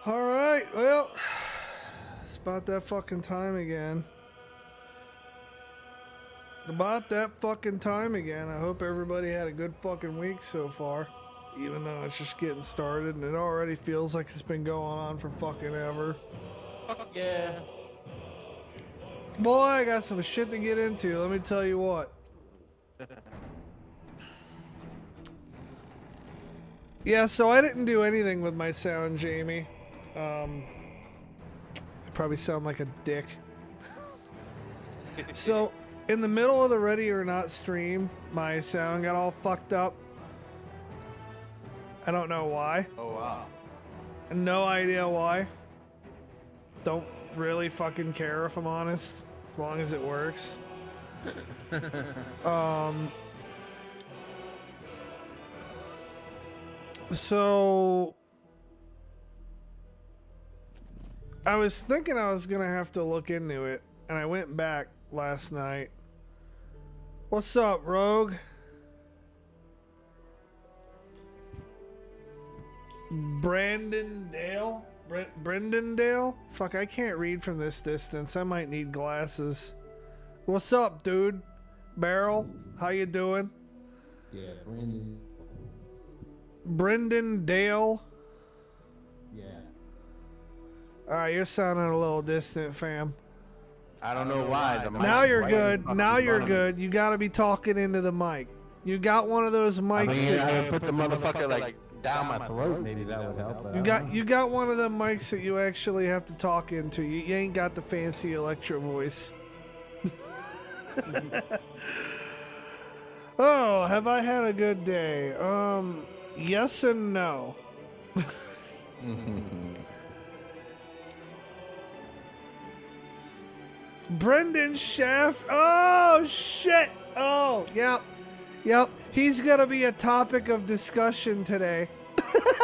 All right, well, it's about that fucking time again. About that fucking time again. I hope everybody had a good fucking week so far. Even though it's just getting started and it already feels like it's been going on for fucking ever. Fuck yeah. Boy, I got some shit to get into, let me tell you what. Yeah, so I didn't do anything with my sound, Jamie. I probably sound like a dick. So, in the middle of the Ready or Not stream, my sound got all fucked up. I don't know why. Oh, wow. No idea why. Don't really fucking care if I'm honest, as long as it works. So I was thinking I was gonna have to look into it, and I went back last night. What's up, Rogue? Brandon Dale? Brendan Dale? Fuck, I can't read from this distance. I might need glasses. What's up, dude? Barrel, how you doing? Yeah, Brandon. Brendan Dale? Yeah. Alright, you're sounding a little distant, fam. I don't know why. Now you're good. Now you're good. You gotta be talking into the mic. You got one of those mics. I put the motherfucker like down my throat. Maybe that would help. But You got one of them mics that you actually have to talk into. You ain't got the fancy electro voice. Oh, have I had a good day? Yes and no. Brendan Shaft. Oh shit. Oh, yep. Yep. He's gonna be a topic of discussion today.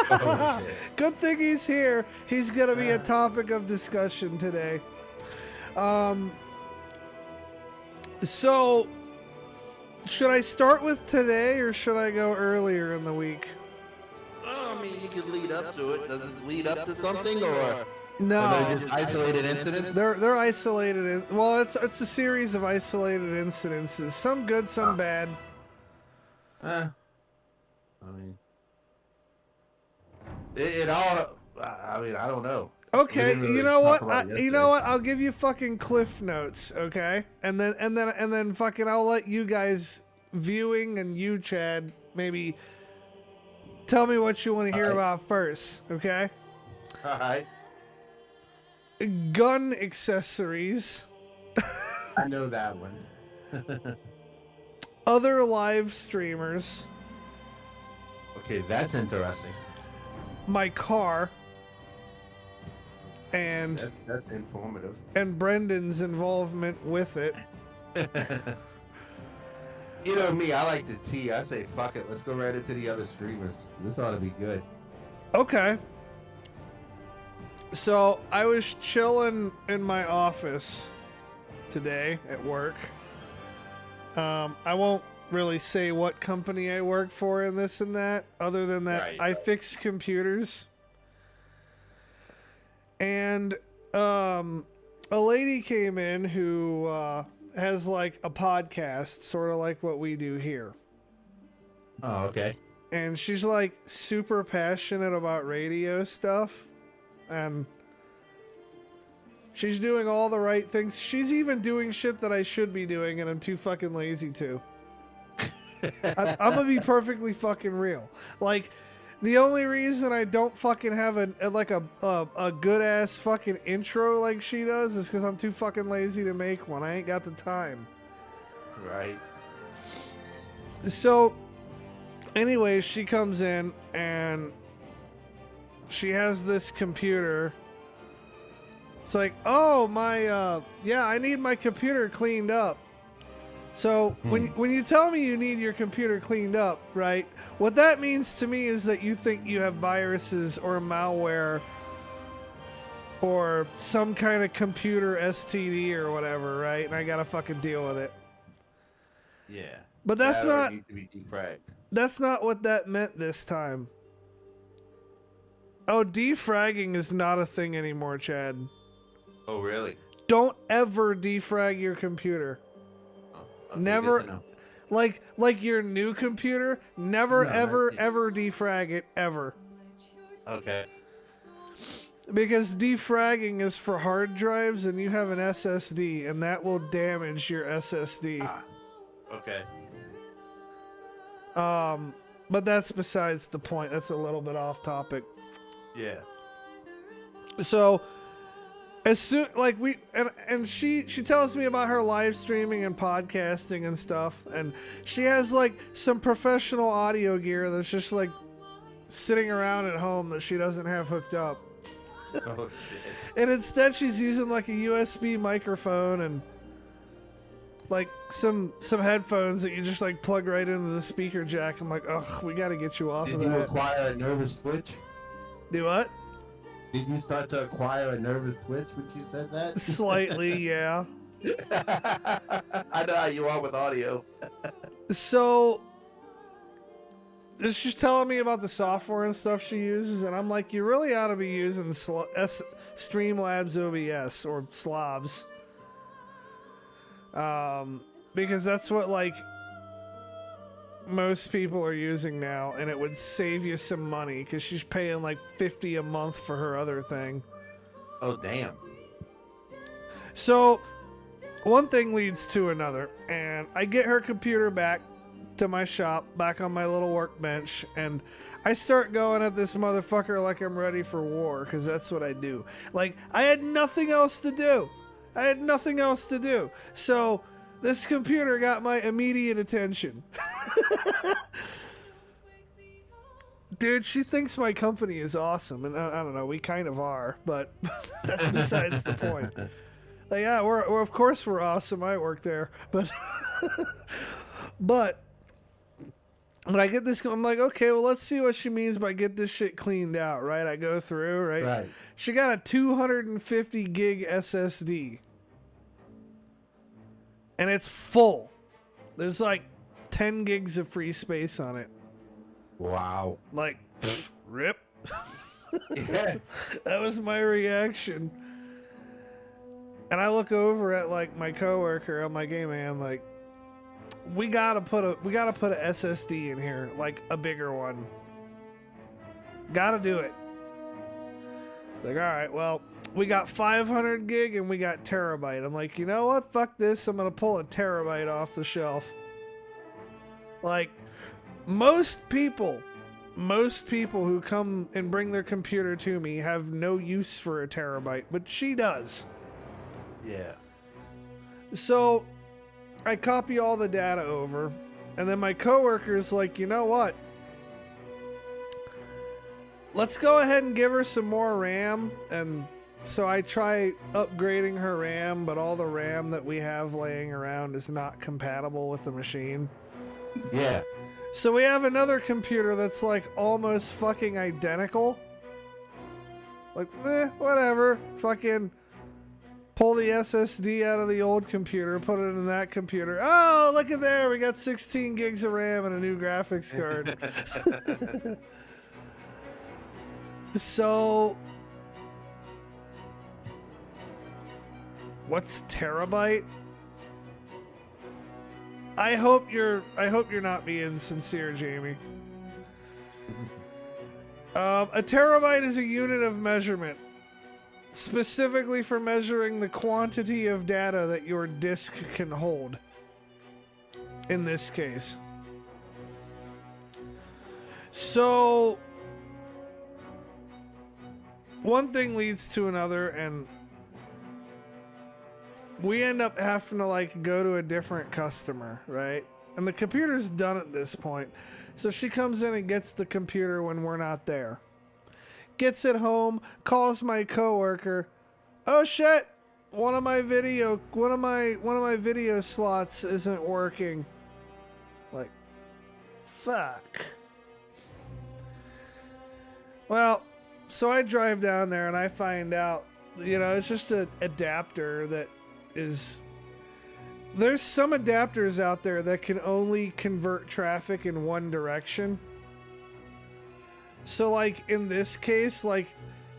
Oh, Good thing he's here. He's gonna be a topic of discussion today. So should I start with today or should I go earlier in the week? I mean, you could lead up to it. Does it lead up to something, or No, are they just isolated incidents? they're isolated. Well, it's a series of isolated incidences. Some good, some bad. I mean, it all. I mean, I don't know. Okay, really you know talk what? about it You know yesterday. what? I'll give you fucking cliff notes, okay? And then fucking I'll let you guys viewing and you, Chad, maybe tell me what you want to hear about first, okay? All right. Gun accessories, I know that one. other live streamers, Okay, that's interesting. my car, and That's informative. Brendan's involvement with it. You know me, I like the tea. I say, fuck it, let's go right into the other streamers. This ought to be good. Okay. So I was chilling in my office today at work. I won't really say what company I work for and this and that, other than that Right. I fix computers. And a lady came in who has like a podcast, sort of like what we do here. Oh, okay. And she's like super passionate about radio stuff. And she's doing all the right things. She's even doing shit that I should be doing, and I'm too fucking lazy to. I'm gonna be perfectly fucking real. Like, the only reason I don't fucking have a good ass fucking intro like she does is because I'm too fucking lazy to make one. I ain't got the time. Right. So, anyways, she comes in and she has this computer. It's like, oh, yeah, I need my computer cleaned up. So when you tell me you need your computer cleaned up, right, what that means to me is that you think you have viruses or malware or some kind of computer STD or whatever, right? And I gotta fucking deal with it. Yeah. But that's That would not need to be defragged. that's not what that meant this time. Oh, defragging is not a thing anymore, Chad. Oh, really? Don't ever defrag your computer. Oh, okay, Never. good to know. Like your new computer, never No, ever that's it. ever defrag it ever. Okay. Because defragging is for hard drives and you have an SSD and that will damage your SSD. Ah, okay. But that's besides the point. That's a little bit off topic. Yeah. So as soon like we and she tells me about her live streaming and podcasting and stuff, and she has like some professional audio gear that's just like sitting around at home that she doesn't have hooked up. Oh, shit. And instead she's using like a USB microphone and like some headphones that you just like plug right into the speaker jack. I'm like, ugh, we gotta get you off Did of you that. acquire a nervous twitch? Do what? Did you start to acquire a nervous twitch when you said that? Slightly, yeah. I know how you are with audio. So she's telling me about the software and stuff she uses, and I'm like, you really ought to be using Streamlabs OBS or Slobs. Because that's what like most people are using now, and it would save you some money because she's paying like $50 a month for her other thing. Oh, damn. So one thing leads to another, and I get her computer back to my shop, back on my little workbench, and I start going at this motherfucker like I'm ready for war, because that's what I do. Like, I had nothing else to do. So this computer got my immediate attention. Dude, she thinks my company is awesome, and I don't know, we kind of are, but that's besides the point. Like, yeah, we're of course we're awesome. I work there, but but when I get this, I'm like, okay, well, let's see what she means by get this shit cleaned out, right? I go through, right? Right. She got a 250 gig SSD, and it's full. There's like 10 gigs of free space on it. Wow. Like, rip. Yeah. That was my reaction. And I look over at like my coworker. I'm like, hey man, like we gotta put a SSD in here, like a bigger one. Gotta do it. It's like, all right, well, we got 500 gig and we got terabyte. I'm like, you know what? Fuck this. I'm gonna pull a terabyte off the shelf. Like most people who come and bring their computer to me have no use for a terabyte, but she does. Yeah. So I copy all the data over, and then my coworker's like, you know what? Let's go ahead and give her some more RAM. And so I try upgrading her RAM, but all the RAM that we have laying around is not compatible with the machine. Yeah. So we have another computer that's like almost fucking identical. Like, whatever. Fucking pull the SSD out of the old computer, put it in that computer. Oh, look at there. We got 16 gigs of RAM and a new graphics card. So, what's terabyte? I hope you're not being sincere, Jamie. A terabyte is a unit of measurement, specifically for measuring the quantity of data that your disk can hold. In this case. So, one thing leads to another, and we end up having to like go to a different customer, right? And the computer's done at this point. So she comes in and gets the computer when we're not there. Gets it home, calls my coworker. Oh shit! One of my video slots isn't working. Like, fuck. Well, so I drive down there and I find out, you know, it's just an adapter that is... There's some adapters out there that can only convert traffic in one direction. So like in this case, like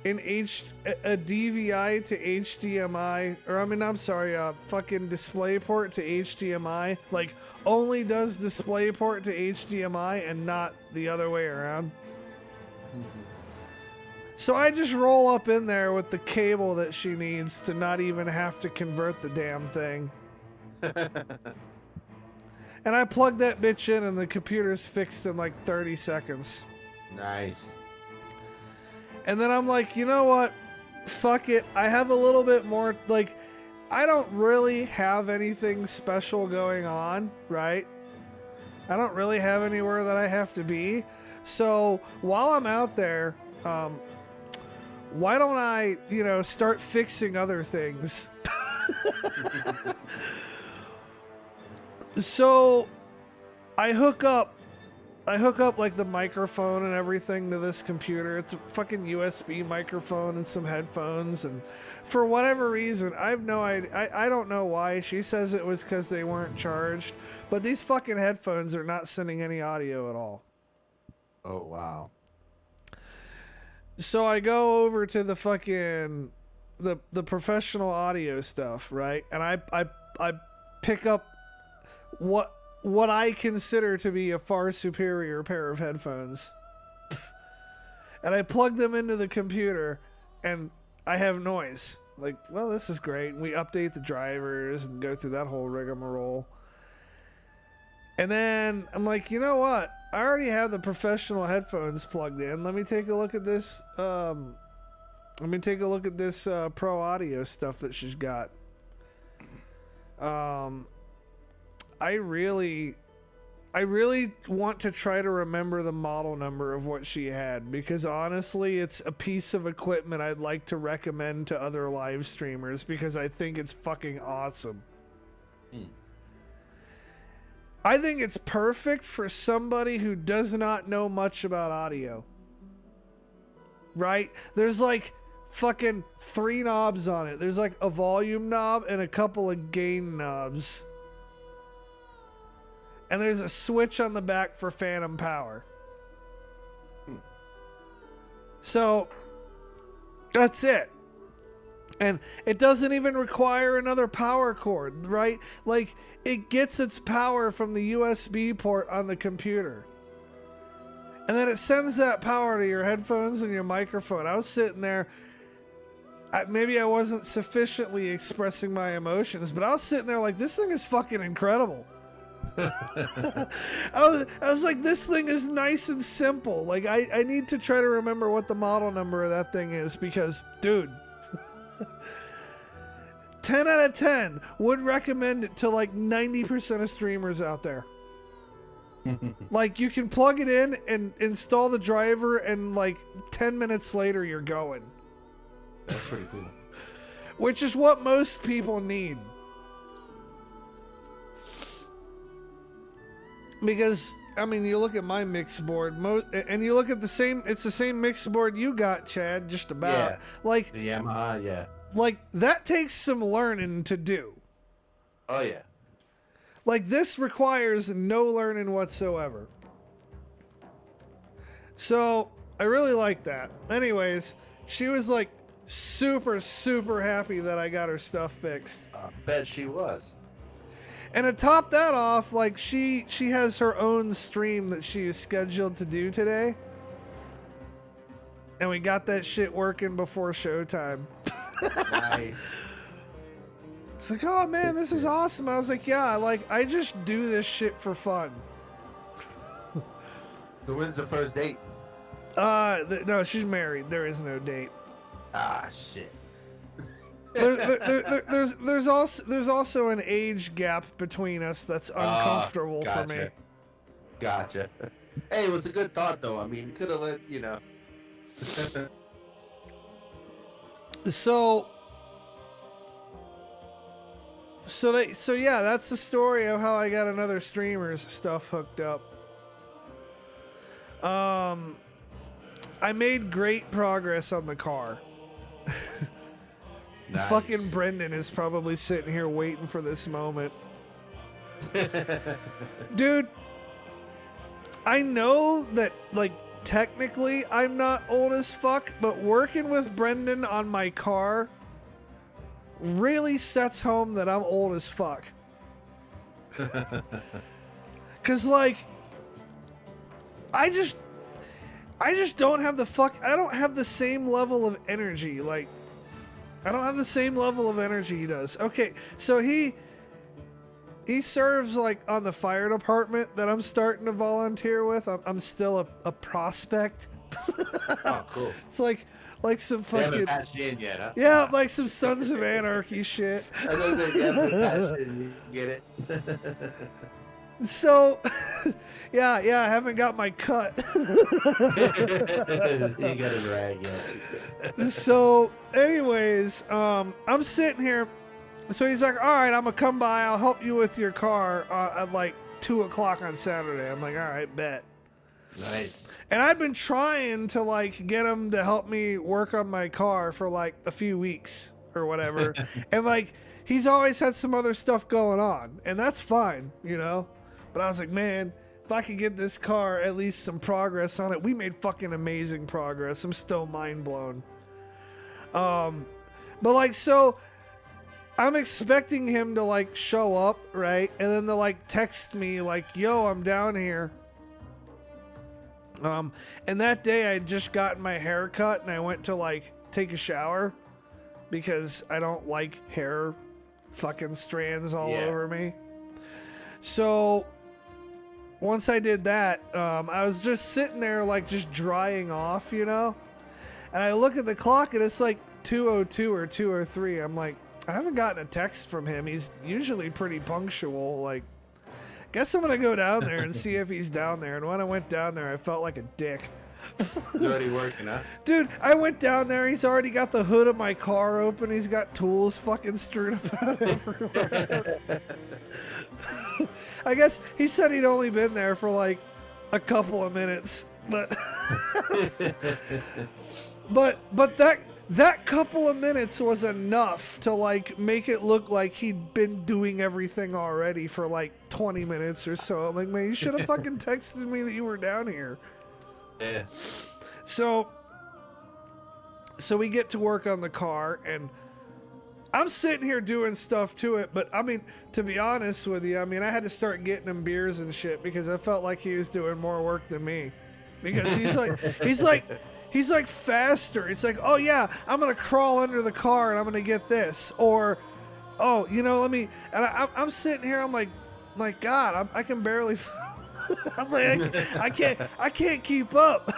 in a DVI to HDMI, or I mean, I'm sorry, fucking DisplayPort to HDMI, like only does DisplayPort to HDMI and not the other way around. So I just roll up in there with the cable that she needs to not even have to convert the damn thing. And I plug that bitch in and the computer's fixed in like 30 seconds. Nice. And then I'm like, you know what? Fuck it. I have a little bit more, like, I don't really have anything special going on, right? I don't really have anywhere that I have to be. So while I'm out there, why don't I, you know, start fixing other things? So I hook up like the microphone and everything to this computer. It's a fucking USB microphone and some headphones, and for whatever reason, I don't know why. She says it was because they weren't charged, but these fucking headphones are not sending any audio at all. Oh wow. So I go over to the fucking the professional audio stuff, right? And I pick up what I consider to be a far superior pair of headphones. And I plug them into the computer and I have noise. Like, well, this is great. And we update the drivers and go through that whole rigmarole. And then I'm like, you know what? I already have the professional headphones plugged in. Let me take a look at this. Pro audio stuff that she's got. I really want to try to remember the model number of what she had, because honestly, it's a piece of equipment I'd like to recommend to other live streamers because I think it's fucking awesome. I think it's perfect for somebody who does not know much about audio. Right? There's like fucking 3 knobs on it. There's like a volume knob and a couple of gain knobs. And there's a switch on the back for phantom power. So that's it. And it doesn't even require another power cord, right? Like, it gets its power from the USB port on the computer. And then it sends that power to your headphones and your microphone. I was sitting there, maybe I wasn't sufficiently expressing my emotions, but I was sitting there like, this thing is fucking incredible. I was like, this thing is nice and simple. Like, I need to try to remember what the model number of that thing is because, dude, 10 out of 10 would recommend it to like 90% of streamers out there. Like, you can plug it in and install the driver and like 10 minutes later you're going. That's pretty cool. Which is what most people need. Because, I mean, you look at my mix board, and you look at it's the same mix board you got, Chad, just about. Yeah. Like, The Yamaha, yeah. Like, that takes some learning to do. Oh yeah. Like, this requires no learning whatsoever. So, I really like that. Anyways, she was like super, super happy that I got her stuff fixed. I bet she was. And to top that off, like, she has her own stream that she is scheduled to do today. And we got that shit working before showtime. Nice. It's like, oh man, this is awesome. I was like, yeah, like, I just do this shit for fun. So when's the first date? No, she's married. There is no date. Ah, shit. There's also an age gap between us that's uncomfortable gotcha. for me. Gotcha. Hey, it was a good thought though. I mean, could have let So yeah, that's the story of how I got another streamer's stuff hooked up. I made great progress on the car. Nice. Fucking Brendan is probably sitting here waiting for this moment. Dude, I know that, like, technically I'm not old as fuck, but working with Brendan on my car really sets home that I'm old as fuck. Cause like, I just don't have I don't have the same level of energy. Like, I don't have the same level of energy he does. Okay, so he serves like on the fire department that I'm starting to volunteer with. I'm still a prospect. Oh, cool. It's like some They haven't fucking, patched you in yet, huh? yeah, like some Sons of Anarchy shit. I know that you haven't patched in, you get it. So, yeah, I haven't got my cut. You got a rag yet. So, anyways, I'm sitting here. So he's like, all right, I'm gonna come by. I'll help you with your car at like 2 o'clock on Saturday. I'm like, all right, bet. Nice. And I'd been trying to like get him to help me work on my car for like a few weeks or whatever. And like, he's always had some other stuff going on, and that's fine, you know? But I was like, man, if I could get this car at least some progress on it. We made fucking amazing progress. I'm still mind blown. But like, so I'm expecting him to like show up, right? And then to like text me like, yo, I'm down here. And that day I had just gotten my hair cut and I went to like take a shower because I don't like hair fucking strands all over me. So once I did that, I was just sitting there like just drying off, you know? And I look at the clock and it's like 2:02 or 2:03. I'm like, I haven't gotten a text from him. He's usually pretty punctual. Like, guess I'm gonna go down there and see if he's down there. And when I went down there, I felt like a dick. He's already working, huh? Dude, I went down there. He's already got the hood of my car open. He's got tools fucking strewn about everywhere. I guess he said he'd only been there for like a couple of minutes, but but that couple of minutes was enough to like make it look like he'd been doing everything already for like 20 minutes or so. I'm like, man, you should have fucking texted me that you were down here. Yeah. So we get to work on the car, and I'm sitting here doing stuff to it, but I mean, to be honest with you, I mean, I had to start getting him beers and shit because I felt like he was doing more work than me. Because he's like faster. It's like, oh yeah, I'm gonna crawl under the car and I'm gonna get this, or oh, you know, let me. And I'm sitting here, I'm like God, I can barely. I'm like, I can't keep up.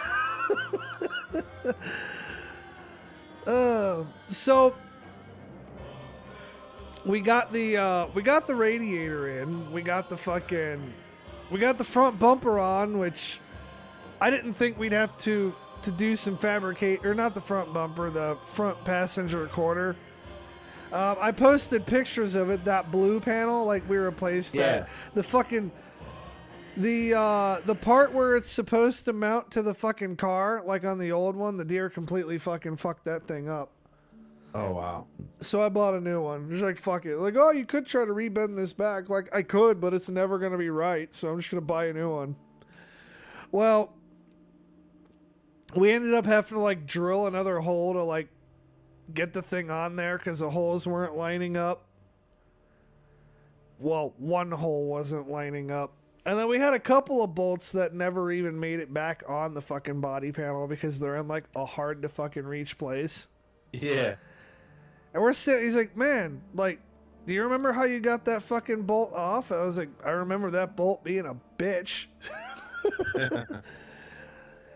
So we got the radiator in. We got the front bumper on, which I didn't think we'd have to do some fabricate, or not the front bumper, the front passenger quarter. I posted pictures of it, that blue panel, like we replaced that. The fucking the part where it's supposed to mount to the fucking car, like on the old one, the deer completely fucking fucked that thing up. Oh, wow. So I bought a new one. Just like, fuck it. Like, oh, you could try to rebend this back. Like, I could, but it's never going to be right. So I'm just going to buy a new one. Well, we ended up having to, like, drill another hole to, like, get the thing on there because the holes weren't lining up. Well, one hole wasn't lining up. And then we had a couple of bolts that never even made it back on the fucking body panel because they're in, like, a hard to fucking reach place. Yeah. And we're sitting, he's like, man, like, do you remember how you got that fucking bolt off? I was like, I remember that bolt being a bitch.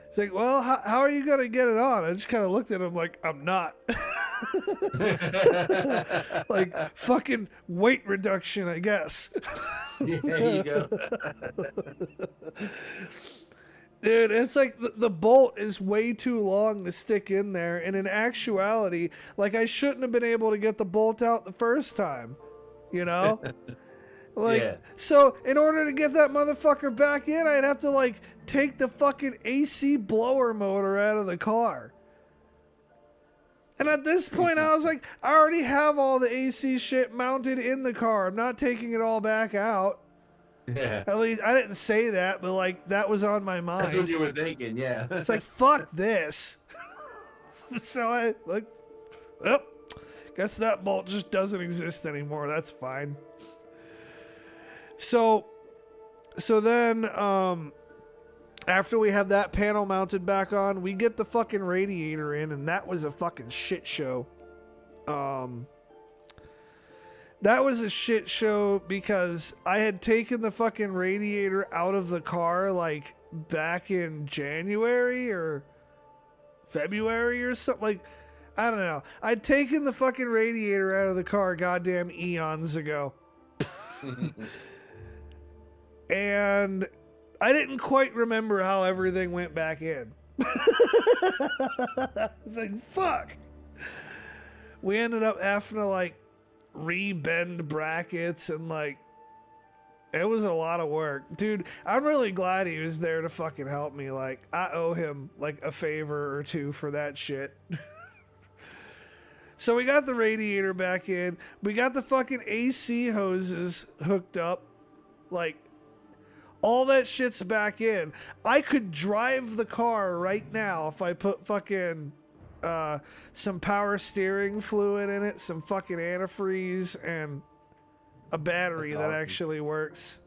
It's like, well, how are you going to get it on? I just kind of looked at him like, I'm not. Like, fucking weight reduction, I guess. Yeah, there you go. Dude, it's like the bolt is way too long to stick in there. And in actuality, like, I shouldn't have been able to get the bolt out the first time. You know? Like, Yeah. So in order to get that motherfucker back in, I'd have to, like, take the fucking AC blower motor out of the car. And at this point, I was like, I already have all the AC shit mounted in the car. I'm not taking it all back out. Yeah. At least I didn't say that, but like that was on my mind. That's what you were thinking, yeah. It's like, fuck this. So I like, well, guess that bolt just doesn't exist anymore. That's fine. So then, after we have that panel mounted back on, we get the fucking radiator in, and that was a fucking shit show. That was a shit show because I had taken the fucking radiator out of the car like back in January or February or something. Like, I don't know. I'd taken the fucking radiator out of the car goddamn eons ago. And I didn't quite remember how everything went back in. It's like, fuck. We ended up having to like re-bend brackets and like it was a lot of work. Dude, I'm really glad he was there to fucking help me. Like, I owe him like a favor or two for that shit. So we got the radiator back in. We got the fucking AC hoses hooked up. Like, all that shit's back in. I could drive the car right now if I put fucking some power steering fluid in it, some fucking antifreeze, and a battery that actually works.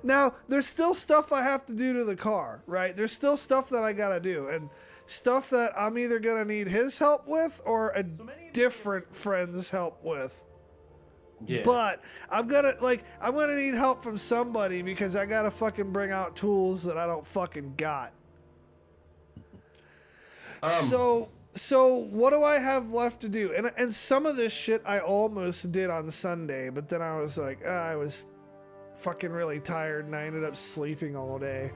Now, there's still stuff I have to do to the car, right? There's still stuff that I gotta do, and stuff that I'm either gonna need his help with or a different friend's help with. Yeah. But I'm gonna need help from somebody because I gotta fucking bring out tools that I don't fucking got. So what do I have left to do? And some of this shit I almost did on Sunday, but then I was like, I was fucking really tired and I ended up sleeping all day.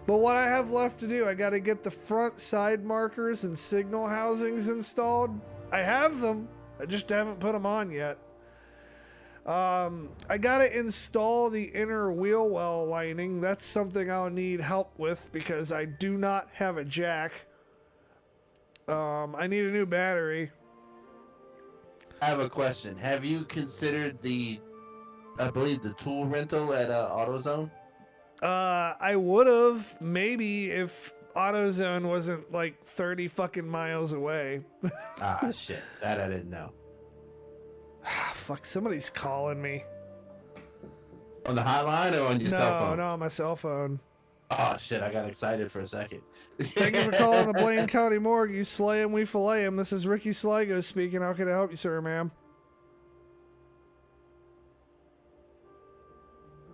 But what I have left to do, I gotta get the front side markers and signal housings installed. I have them, I just haven't put them on yet. I gotta install the inner wheel well lining. That's something I'll need help with because I do not have a jack. I need a new battery. I have a question. Have you considered I believe the tool rental at AutoZone? I would have maybe if AutoZone wasn't like 30 fucking miles away. Ah, shit. That I didn't know. Fuck, somebody's calling me. On the hotline or on your cell phone? No, on my cell phone. Oh, shit. I got excited for a second. Thank you for calling the Blaine County Morgue. You slay him, we fillet him. This is Ricky Sligo speaking. How can I help you, sir, ma'am?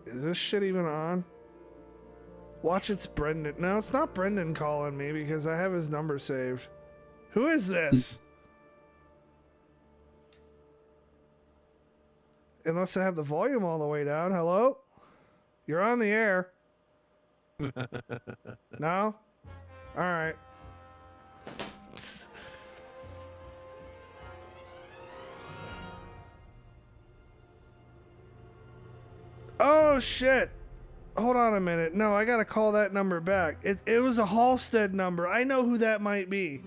Is this shit even on? Watch, it's Brendan. No, it's not Brendan calling me because I have his number saved. Who is this? Unless I have the volume all the way down. Hello? You're on the air. No? All right. Oh, shit. Hold on a minute. No, I gotta call that number back. It was a Halstead number. I know who that might be.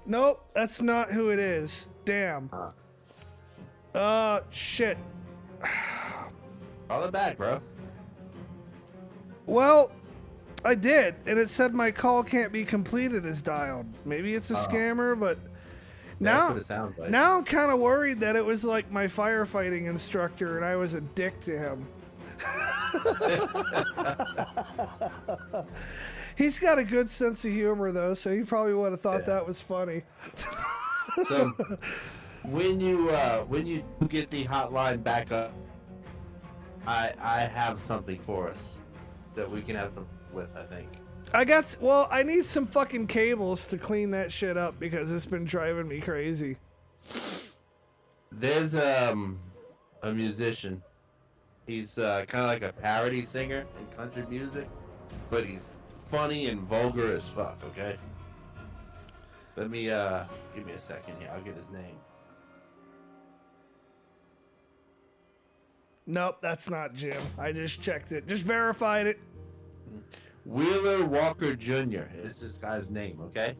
Nope, that's not who it is. Damn. Shit. Call it back, bro. Well, I did, and it said my call can't be completed as dialed. Maybe it's a scammer, but That's what it sounds like. now I'm kind of worried that it was like my firefighting instructor and I was a dick to him. He's got a good sense of humor though, so he probably would have thought that was funny. So when you get the hotline back up, I have something for us that we can have with, I think. I need some fucking cables to clean that shit up because it's been driving me crazy. There's a musician. He's kind of like a parody singer in country music, but he's funny and vulgar as fuck, okay? Let me, give me a second here. I'll get his name. Nope, that's not Jim. I just checked it. Just verified it. Wheeler Walker Jr. is this guy's name, okay?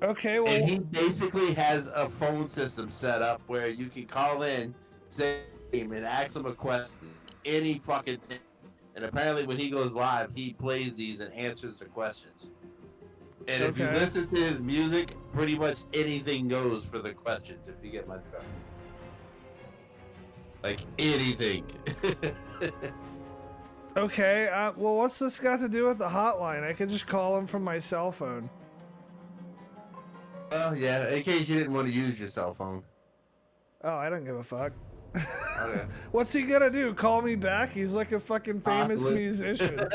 Okay, well... And he basically has a phone system set up where you can call in, say game and ask him a question, any fucking thing. And apparently, when he goes live, he plays these and answers the questions. And if you Okay. listen to his music, pretty much anything goes for the questions. If you get my drift, like anything. Okay, well, what's this got to do with the hotline? I could just call him from my cell phone. Well, yeah, in case you didn't want to use your cell phone. Oh, I don't give a fuck. Okay. What's he gonna do? Call me back? He's like a fucking famous Possibly. musician.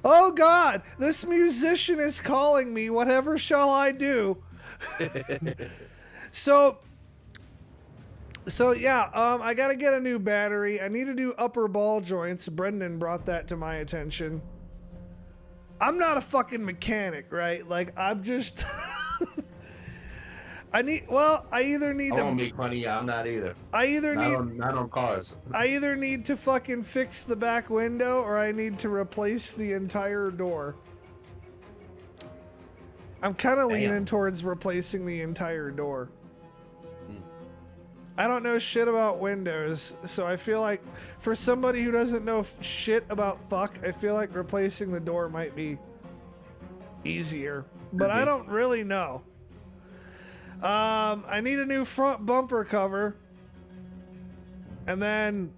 Oh God, this musician is calling me. Whatever shall I do? So yeah, I gotta get a new battery. I need to do upper ball joints. Brendan brought that to my attention. I'm not a fucking mechanic, right? Like, I'm just... I either need I to... won't make money. Yeah, I'm not either. Not on cars. I either need to fucking fix the back window or I need to replace the entire door. I'm kind of leaning towards replacing the entire door. I don't know shit about windows, so I feel like for somebody who doesn't know shit about fuck, I feel like replacing the door might be easier. But I don't really know. I need a new front bumper cover. And then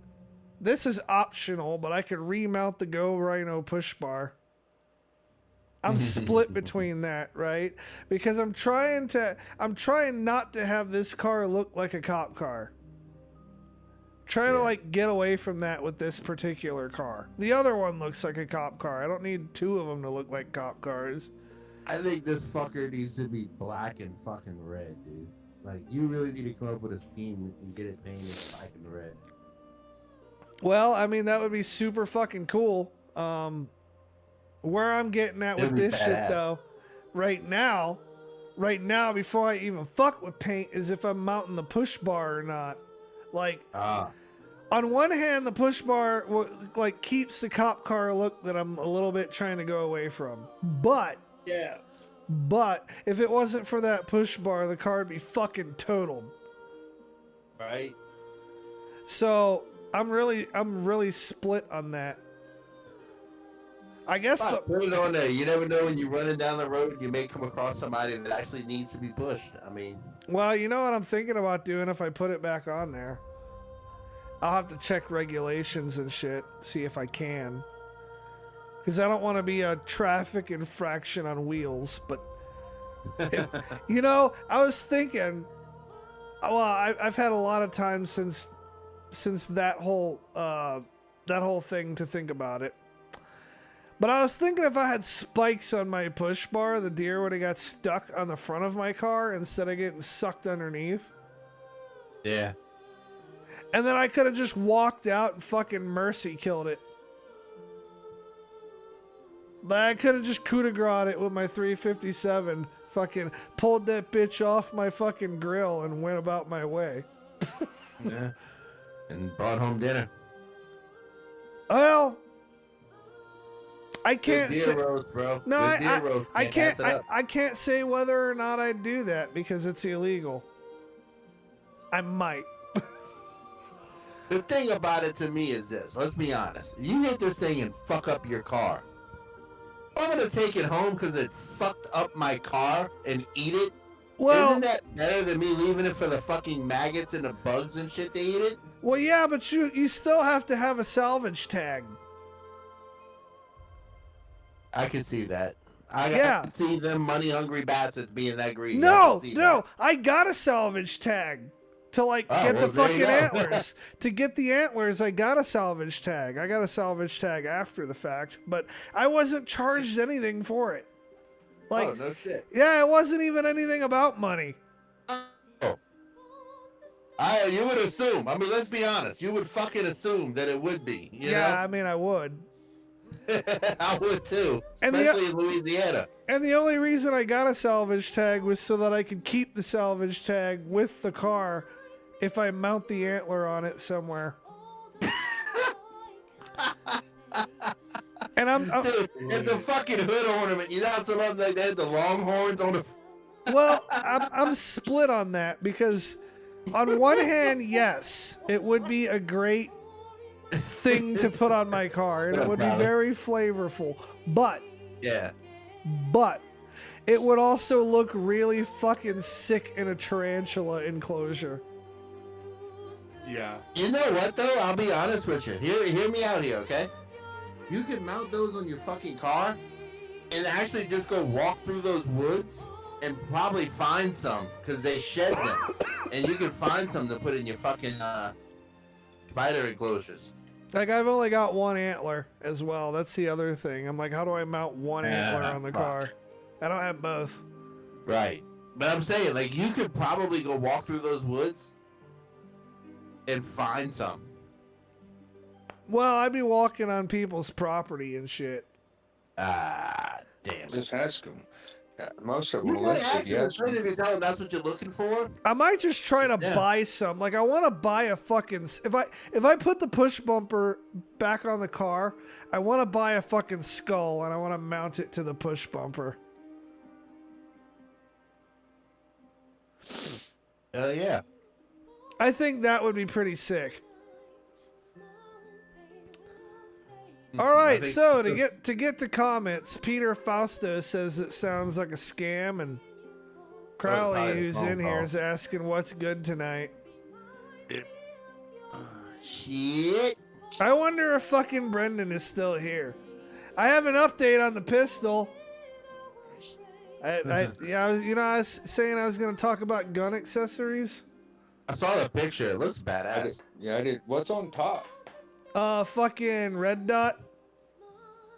this is optional, but I could remount the Go Rhino push bar. I'm split between that, right? Because I'm trying not to have this car look like a cop car. Trying to like get away from that with this particular car. The other one looks like a cop car. I don't need two of them to look like cop cars. I think this fucker needs to be black and fucking red, dude. Like, you really need to come up with a scheme and get it painted black and red. Well, I mean, that would be super fucking cool. Where I'm getting at with this shit, though, right now, before I even fuck with paint, is if I'm mounting the push bar or not. Like, on one hand, the push bar like keeps the cop car look that I'm a little bit trying to go away from. But if it wasn't for that push bar, the car would be fucking totaled. Right. So I'm really split on that. I guess Put it on there. You never know when you're running down the road, you may come across somebody that actually needs to be pushed. I mean, well, you know what I'm thinking about doing if I put it back on there? I'll have to check regulations and shit, see if I can. Because I don't want to be a traffic infraction on wheels, but... you know, I was thinking... Well, I've had a lot of time since that whole thing to think about it. But I was thinking if I had spikes on my push bar, the deer would have got stuck on the front of my car instead of getting sucked underneath. yeah. And then I could have just walked out and fucking mercy killed it. I could have just coup de grace it with my 357. Fucking pulled that bitch off my fucking grill and went about my way. Yeah. And brought home dinner. Well... I can't say, roast, bro. no, I can't. pass it up. I can't say whether or not I'd do that because it's illegal. I might. The thing about it to me is this. Let's be honest. You hit this thing and fuck up your car. I'm gonna take it home because it fucked up my car and eat it. Well, isn't that better than me leaving it for the fucking maggots and the bugs and shit to eat it? well, yeah, but you still have to have a salvage tag. I can see that. I can see them money hungry bastards being that greedy. No, I got a salvage tag to get the fucking antlers. To get the antlers, I got a salvage tag. I got a salvage tag after the fact, but I wasn't charged anything for it. Oh, no shit. Yeah, it wasn't even anything about money. Oh. You would assume. I mean, let's be honest. You would fucking assume that it would be. You know? I mean, I would. I would too, And especially in Louisiana. And the only reason I got a salvage tag was so that I could keep the salvage tag with the car if I mount the antler on it somewhere. And Dude, it's a fucking hood ornament. You know how some of them they had the longhorns on the. Well, I'm split on that because On one hand, yes, it would be a great thing to put on my car, and it would be very flavorful. But Yeah. it would also look really fucking sick in a tarantula enclosure. Yeah. You know what though? I'll be honest with you. Hear me out here, okay? You could mount those on your fucking car. And actually just go walk through those woods and probably find some because they shed them, and you can find some to put in your fucking spider enclosures. Like, I've only got one antler as well. That's the other thing. I'm like, how do I mount one antler on the car? I don't have both. Right. But I'm saying, like, you could probably go walk through those woods and find some. Well, I'd be walking on people's property and shit. Ah, damn it. Just ask them. Most of them You will really answer ask them yes. if you tell them that's what you're looking for. I might just try to buy some. Like, I want to buy a fucking... If I put the push bumper back on the car, I want to buy a fucking skull, and I want to mount it to the push bumper. Hell yeah. I think that would be pretty sick. All right, so to get to comments, Peter Fausto says it sounds like a scam, and Crowley, who's in here, is asking what's good tonight. Shit. I wonder if fucking Brendan is still here. I have an update on the pistol. I was saying I was gonna talk about gun accessories. I saw the picture. It looks badass. I did. What's on top? Fucking red dot.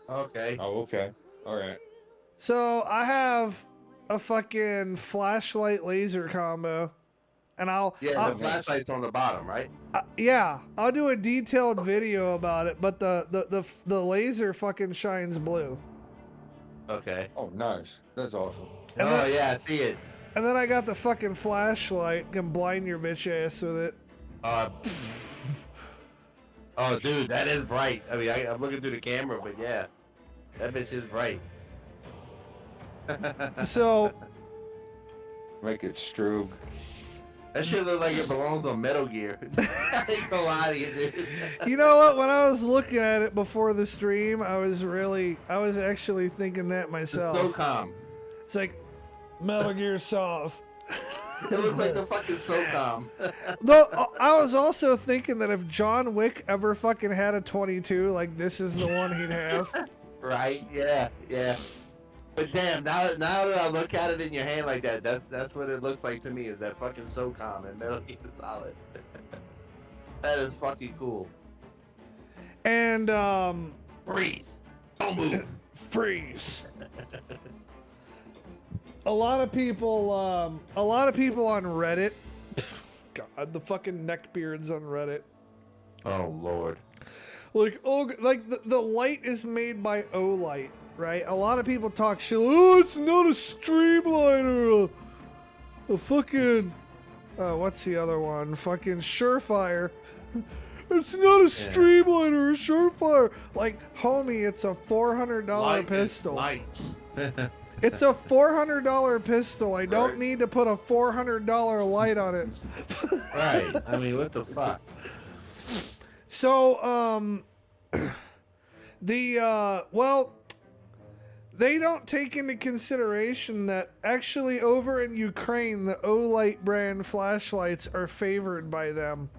Okay. Oh, okay. All right. So I have a fucking flashlight laser combo, and I'll the flashlight's on the bottom, right? I'll do a detailed video about it. But the laser fucking shines blue. Okay. Oh, nice. That's awesome. And yeah, I see it. And then I got the fucking flashlight. Can blind your bitch ass with it. Oh, dude, that is bright. I mean, I'm looking through the camera, but yeah, that bitch is bright. So Make it strobe. That shit looks like it belongs on Metal Gear. I ain't gonna lie to you, dude. you know what? When I was looking at it before the stream, I was actually thinking that myself. It's so calm. It's like Metal Gear Solid. It looks like the fucking SOCOM. Though I was also thinking that if John Wick ever fucking had a 22, like this is the one he'd have. Right? Yeah, yeah. But damn, now that I look at it in your hand like that, that's what it looks like to me, is that fucking SOCOM and Metal Gear Solid. That is fucking cool. And Freeze. Don't move. freeze. A lot of people on Reddit. God, the fucking neckbeards on Reddit. Oh Lord. Like the light is made by Olight, right? A lot of people talk shit. Oh, it's not a streamliner. A fucking what's the other one? Fucking Surefire. It's not a streamliner, a Surefire. Like, homie, it's a $400 pistol. It's a $400 pistol. I don't need to put a $400 light on it. Right. I mean, what the fuck? So, they don't take into consideration that actually over in Ukraine, the Olight brand flashlights are favored by them.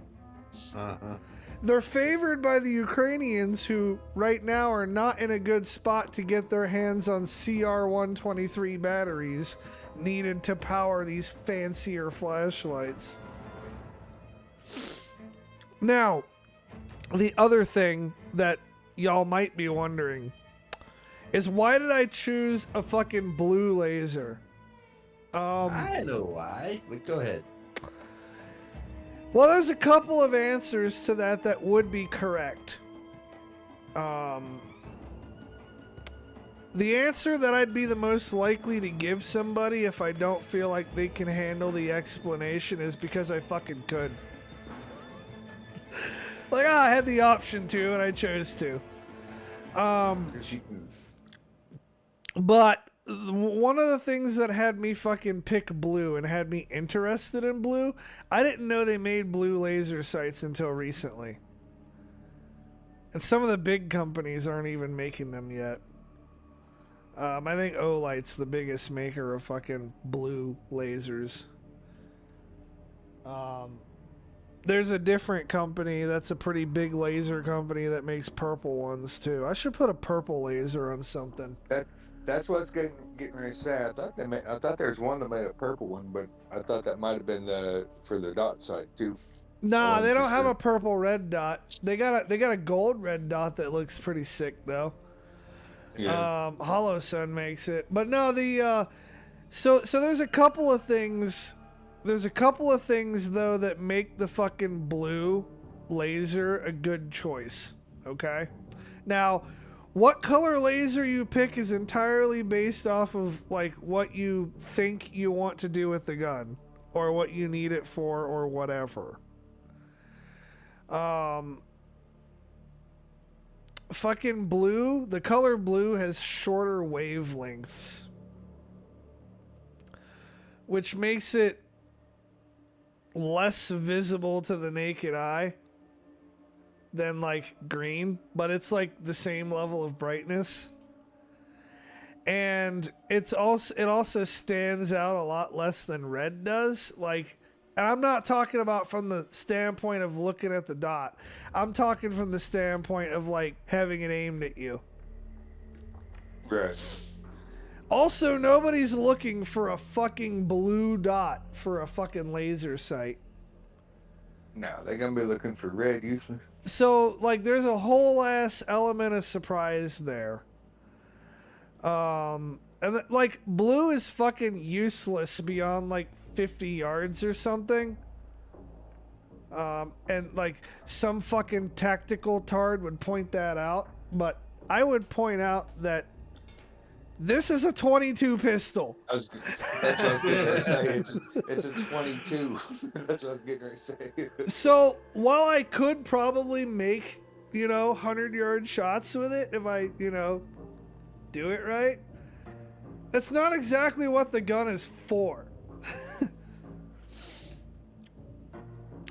Uh-huh. They're favored by the Ukrainians, who right now are not in a good spot to get their hands on CR123 batteries needed to power these fancier flashlights. Now, the other thing that y'all might be wondering is, why did I choose a fucking blue laser? I know why. But go ahead. Well, there's a couple of answers to that would be correct. The answer that I'd be the most likely to give somebody if I don't feel like they can handle the explanation is because I fucking could. Like, I had the option to, and I chose to. But one of the things that had me fucking pick blue and had me interested in blue, I didn't know they made blue laser sights until recently. And some of the big companies aren't even making them yet. I think Olight's the biggest maker of fucking blue lasers. There's a different company that's a pretty big laser company that makes purple ones too. I should put a purple laser on something. That's what's getting ready to say. I thought there was one that made a purple one, but I thought that might have been for the dot site too. Nah, they don't have sure. a purple red dot. They got a gold red dot that looks pretty sick though. Yeah. Hollow Sun makes it, but no, so there's a couple of things. There's a couple of things though that make the fucking blue laser a good choice. Okay, now what color laser you pick is entirely based off of like what you think you want to do with the gun or what you need it for or whatever. Fucking blue, the color blue has shorter wavelengths, which makes it less visible to the naked eye than like green, but it's like the same level of brightness. And it also stands out a lot less than red does. Like, and I'm not talking about from the standpoint of looking at the dot. I'm talking from the standpoint of like having it aimed at you. Right. Also, nobody's looking for a fucking blue dot for a fucking laser sight. No, they're gonna be looking for red usually. So, like, there's a whole ass element of surprise there. Like, blue is fucking useless beyond like 50 yards or something. And like some fucking tactical tard would point that out, but I would point out that this is a 22 pistol. That's what I was getting ready to say. It's a 22. That's what I was getting ready to say. So while I could probably make, 100-yard shots with it if I, do it right, that's not exactly what the gun is for.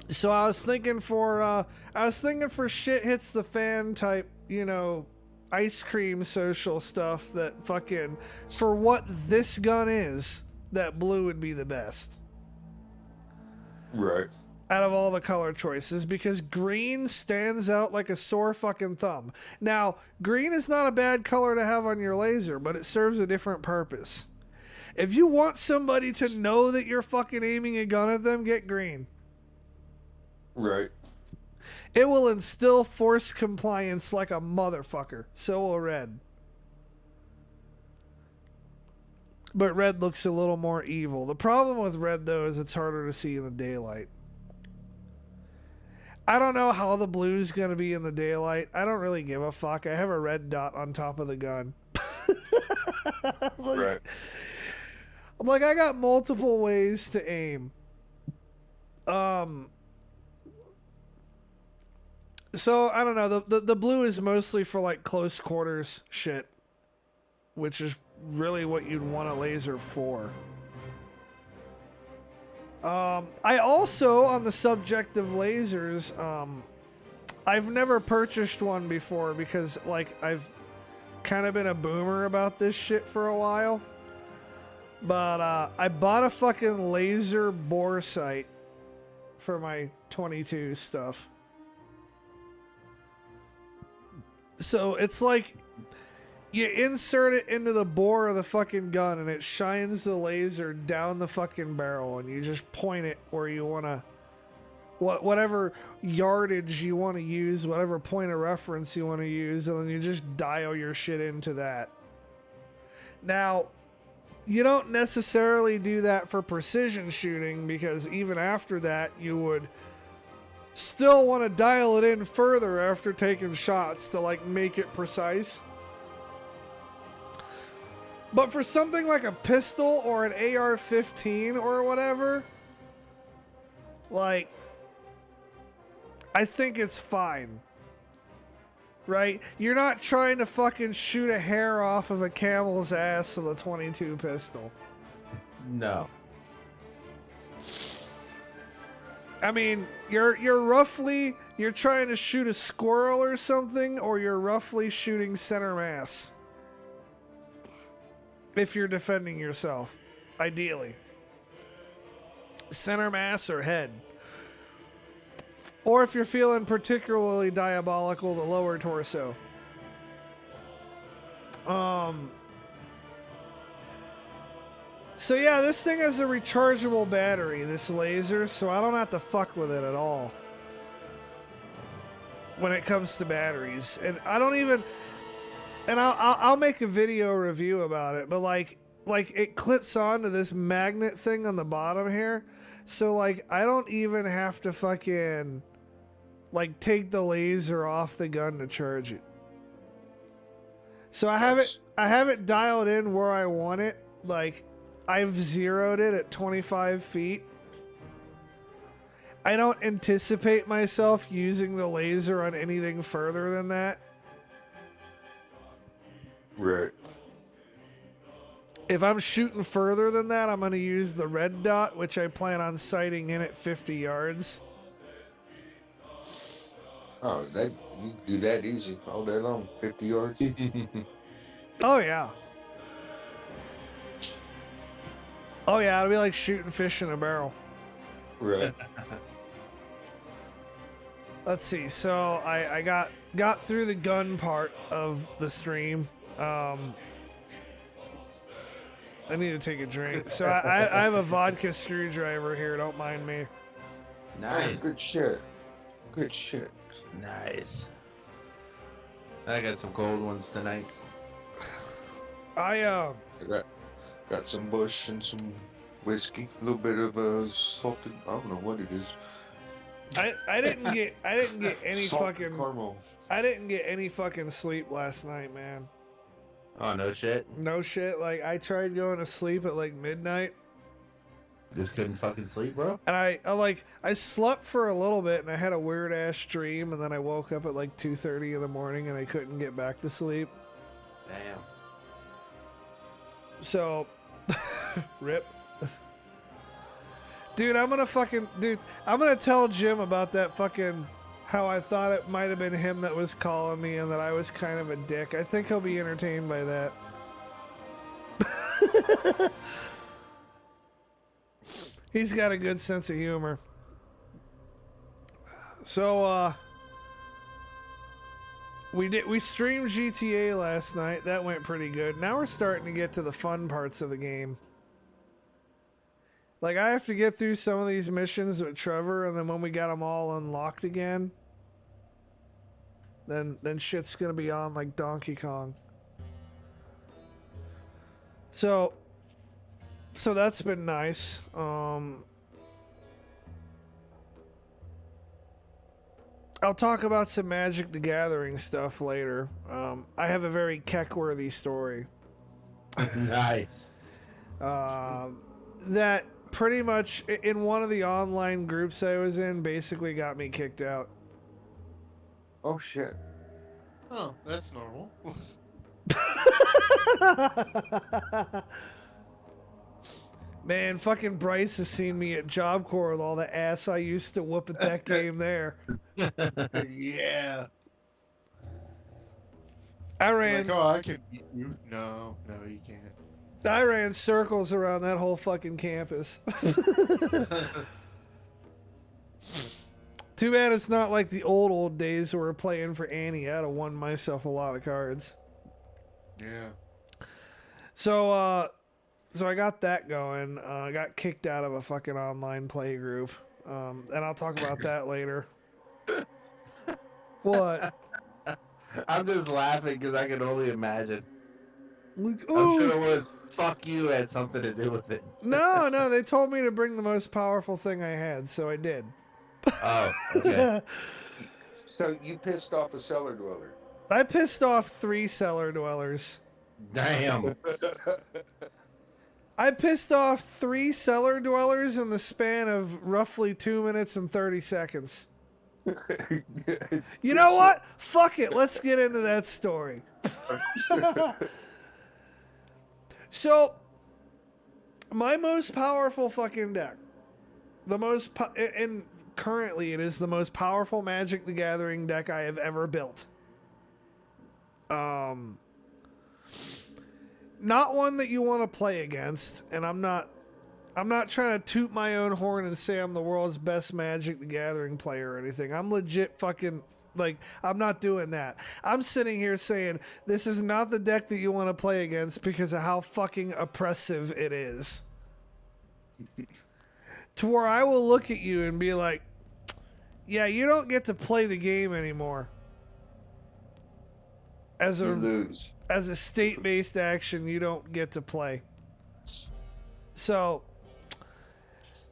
So I was thinking for shit hits the fan type, ice cream social stuff that fucking, for what this gun is, that blue would be the best. Right. Out of all the color choices, because green stands out like a sore fucking thumb. Now, green is not a bad color to have on your laser, but it serves a different purpose. If you want somebody to know that you're fucking aiming a gun at them, get green. Right. It will instill force compliance like a motherfucker. So will red. But red looks a little more evil. The problem with red, though, is it's harder to see in the daylight. I don't know how the blue's going to be in the daylight. I don't really give a fuck. I have a red dot on top of the gun. Right. I'm like, I got multiple ways to aim. So, I don't know. The blue is mostly for, like, close quarters shit. Which is really what you'd want a laser for. I also, on the subject of lasers, I've never purchased one before because, like, I've kind of been a boomer about this shit for a while. But I bought a fucking laser bore sight for my 22 stuff. So it's like you insert it into the bore of the fucking gun and it shines the laser down the fucking barrel and you just point it where you want to, whatever yardage you want to use, whatever point of reference you want to use, and then you just dial your shit into that. Now, you don't necessarily do that for precision shooting because even after that you would still want to dial it in further after taking shots to like make it precise. But for something like a pistol or an AR-15 or whatever, like, I think it's fine. right? You're not trying to fucking shoot a hair off of a camel's ass with a 22 pistol. No. I mean, you're trying to shoot a squirrel or something, or you're roughly shooting center mass. If you're defending yourself, ideally. Center mass or head. Or if you're feeling particularly diabolical, the lower torso. So yeah, this thing has a rechargeable battery, this laser, so I don't have to fuck with it at all. When it comes to batteries. And I don't even... And I'll make a video review about it, but like it clips onto this magnet thing on the bottom here. So like I don't even have to fucking like take the laser off the gun to charge it. So I have it dialed in where I want it. Like I've zeroed it at 25 feet. I don't anticipate myself using the laser on anything further than that. Right. If I'm shooting further than that, I'm going to use the red dot, which I plan on sighting in at 50 yards. Oh, you do that easy all day long. 50 yards. Oh, yeah. Oh, yeah, it'll be like shooting fish in a barrel. Right. Let's see. So I got through the gun part of the stream. I need to take a drink. So I have a vodka screwdriver here. Don't mind me. Nice. Good shit. Good shit. Nice. I got some cold ones tonight. I got some Bush and some whiskey. A little bit of salted. I don't know what it is. I didn't get any Salted fucking caramel. I didn't get any fucking sleep last night, man. Oh, no shit? No shit. Like I tried going to sleep at like midnight. Just couldn't fucking sleep, bro? And I slept for a little bit and I had a weird ass dream and then I woke up at like 2:30 in the morning and I couldn't get back to sleep. Damn. So rip. Dude, I'm gonna tell Jim about that fucking how I thought it might have been him that was calling me and that I was kind of a dick. I think he'll be entertained by that. He's got a good sense of humor. So, we streamed GTA last night. That went pretty good. Now we're starting to get to the fun parts of the game. Like, I have to get through some of these missions with Trevor, and then when we got them all unlocked again, then shit's gonna be on like Donkey Kong. So that's been nice. I'll talk about some Magic the Gathering stuff later. I have a very Kek-worthy story. Nice. That pretty much in one of the online groups I was in basically got me kicked out. Oh shit. Oh, that's normal. Man, fucking Bryce has seen me at Job Corps with all the ass I used to whoop at that game there. Yeah. I ran Like, oh, I can beat you. No, you can't. I ran circles around that whole fucking campus. Too bad it's not like the old days where we're playing for Annie. I'd have won myself a lot of cards. Yeah. So I got that going. I got kicked out of a fucking online play group. And I'll talk about that later. What? I'm just laughing because I can only imagine. Like, I'm sure it was fuck you had something to do with it. No, they told me to bring the most powerful thing I had, so I did. Oh, okay. So you pissed off a cellar dweller. I pissed off 3 cellar dwellers. Damn. I pissed off 3 cellar dwellers in the span of roughly 2 minutes and 30 seconds. You know what? Fuck it. Let's get into that story. So, my most powerful fucking deck, and currently it is the most powerful Magic the Gathering deck I have ever built. Not one that you want to play against, and I'm not trying to toot my own horn and say I'm the world's best Magic the Gathering player or anything. I'm legit fucking, like, I'm not doing that. I'm sitting here saying this is not the deck that you want to play against because of how fucking oppressive it is. To where I will look at you and be like, yeah, you don't get to play the game anymore. As You lose. a state-based action, you don't get to play. So,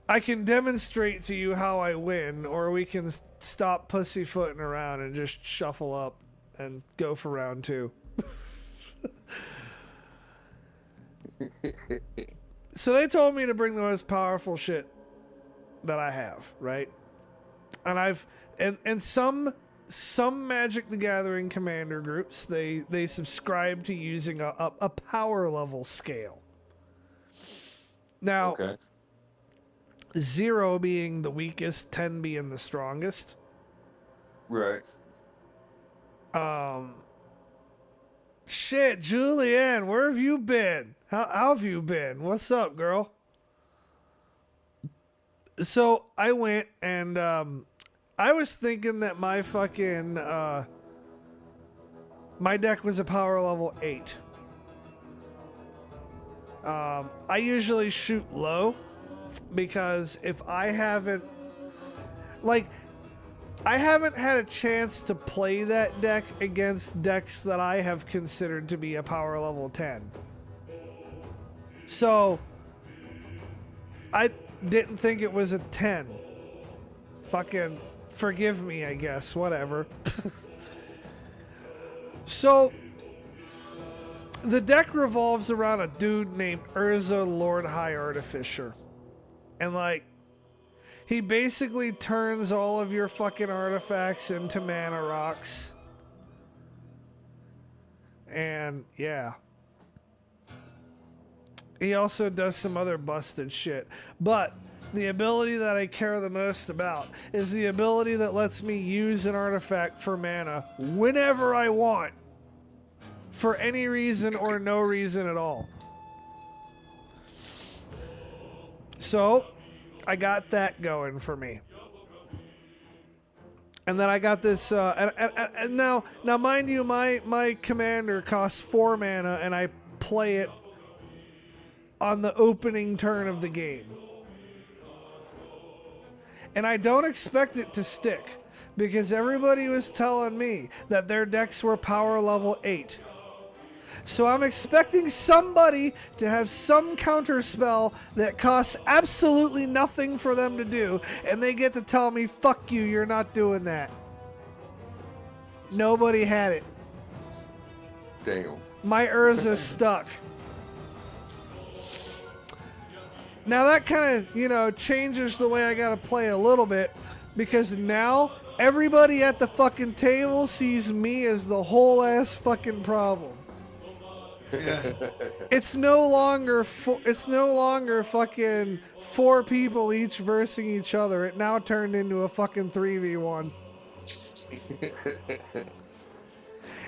I can demonstrate to you how I win, or we can stop pussyfooting around and just shuffle up and go for round 2. So they told me to bring the most powerful shit that I have, right? And some Magic the Gathering commander groups, they subscribe to using a power level scale. Now, Okay. 0 being the weakest, 10 being the strongest. Right. Shit, Julianne, where have you been? How have you been? What's up, girl? So I went and I was thinking that my fucking my deck was a power level 8. I usually shoot low because if I haven't had a chance to play that deck against decks that I have considered to be a power level 10. So I didn't think it was a 10. Fucking forgive me, I guess, whatever. So the deck revolves around a dude named Urza Lord High Artificer. And like, he basically turns all of your fucking artifacts into mana rocks. And yeah. He also does some other busted shit. But the ability that I care the most about is the ability that lets me use an artifact for mana whenever I want. For any reason or no reason at all. So, I got that going for me. And then I got this, and now mind you, my commander costs 4 mana and I play it on the opening turn of the game. And I don't expect it to stick because everybody was telling me that their decks were power level 8. So I'm expecting somebody to have some counter spell that costs absolutely nothing for them to do, and they get to tell me, fuck you, you're not doing that. Nobody had it. Damn. My Urza stuck. Now that kind of, changes the way I gotta play a little bit, because now everybody at the fucking table sees me as the whole ass fucking problem. It's no longer fucking 4 people each versing each other. It now turned into a fucking 3v1.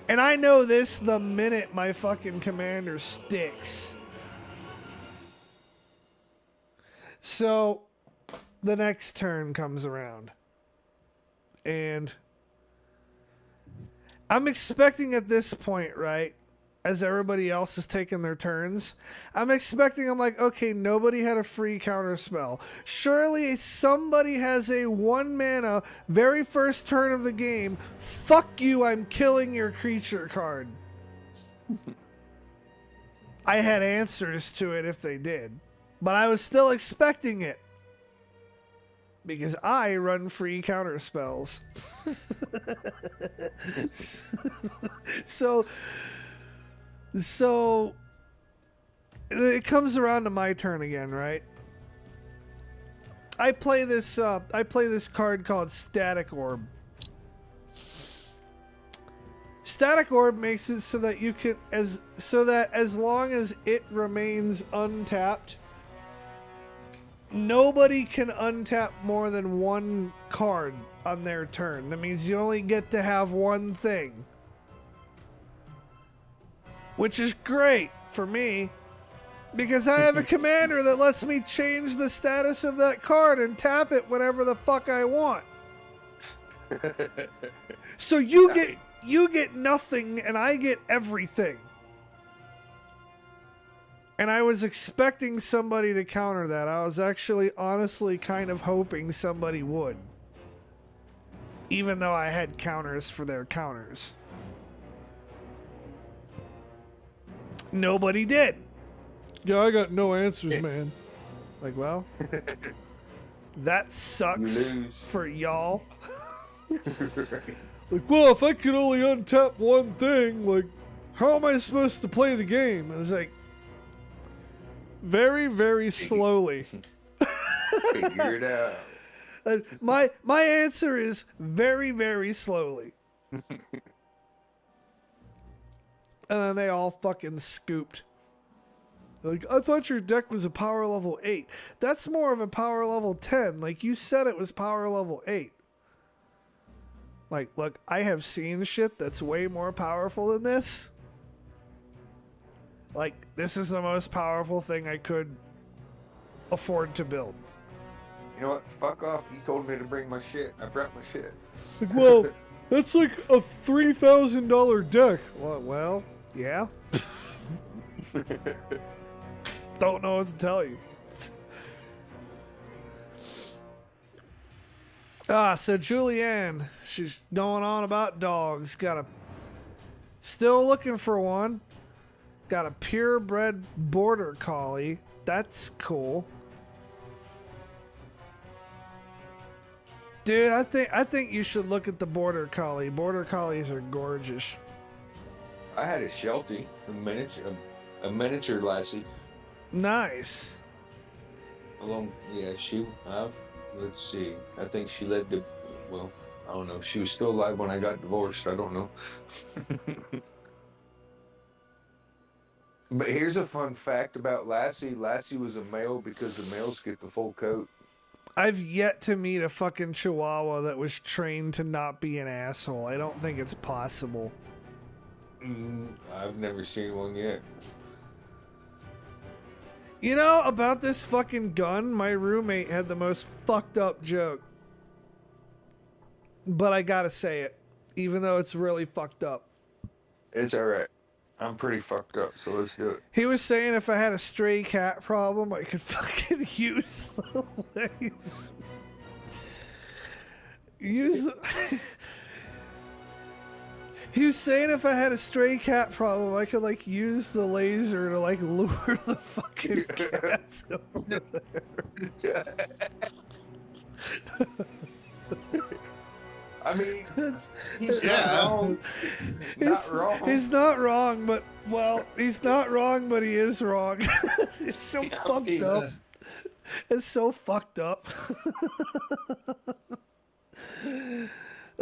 And I know this the minute my fucking commander sticks. So the next turn comes around. And I'm expecting at this point, right, as everybody else is taking their turns, I'm like, okay, nobody had a free counter spell. Surely somebody has a 1 mana, very first turn of the game, fuck you, I'm killing your creature card. I had answers to it if they did, but I was still expecting it. Because I run free counter spells. So it comes around to my turn again, right? I play this card called Static Orb. Static Orb makes it so that you can as long as it remains untapped, nobody can untap more than one card on their turn. That means you only get to have one thing. Which is great for me, because I have a commander that lets me change the status of that card and tap it whenever the fuck I want. So you get nothing and I get everything. And I was expecting somebody to counter that. I was actually honestly kind of hoping somebody would. Even though I had counters for their counters. Nobody did. Yeah, I got no answers, man. Like, well, that sucks for y'all. Like, well, if I could only untap one thing, like, how am I supposed to play the game? I was like, very, very slowly. Figure it out. My answer is very, very slowly. And then they all fucking scooped. Like, I thought your deck was a power level 8. That's more of a power level 10. Like, you said it was power level 8. Like, look, I have seen shit that's way more powerful than this. Like, this is the most powerful thing I could afford to build. You know what? Fuck off. You told me to bring my shit. I brought my shit. Like, well, that's like a $3,000 deck. Well, yeah. Don't know what to tell you. So Julianne, she's going on about dogs. Still looking for one. Got a purebred border collie. That's cool. Dude, I think you should look at the border collie. Border collies are gorgeous. I had a Sheltie, a miniature lassie. Nice. Let's see. I think she led to, well, I don't know. She was still alive when I got divorced. I don't know. But here's a fun fact about Lassie. Lassie was a male because the males get the full coat. I've yet to meet a fucking Chihuahua that was trained to not be an asshole. I don't think it's possible. I've never seen one yet. You know, about this fucking gun, my roommate had the most fucked up joke. But I gotta say it, even though it's really fucked up. It's alright. I'm pretty fucked up, so let's do it. He was saying if I had a stray cat problem, I could fucking use the laser. He was saying if I had a stray cat problem, I could, like, use the laser to, like, lure the fucking cats over there. I mean, he's not wrong. Not wrong. He's not wrong, but, well, he's not wrong, but he is wrong. It's so fucked up. It's so fucked up.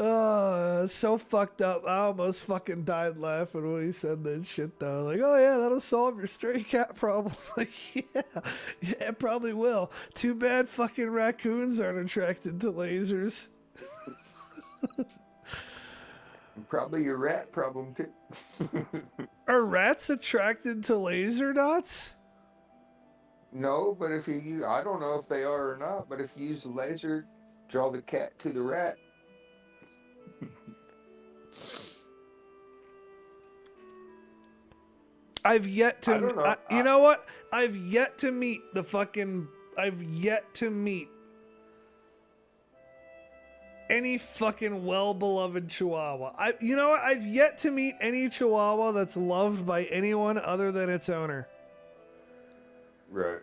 Oh, so fucked up. I almost fucking died laughing when he said that shit, though. Like, oh yeah, that'll solve your stray cat problem. Like, yeah, it probably will. Too bad fucking raccoons aren't attracted to lasers. Probably your rat problem, too. Are rats attracted to laser dots? No, but if you I don't know if they are or not, but if you use the laser, draw the cat to the rat. I've yet to. I don't know. You know what? I've yet to meet any fucking well-beloved Chihuahua. You know what? I've yet to meet any Chihuahua that's loved by anyone other than its owner. Right.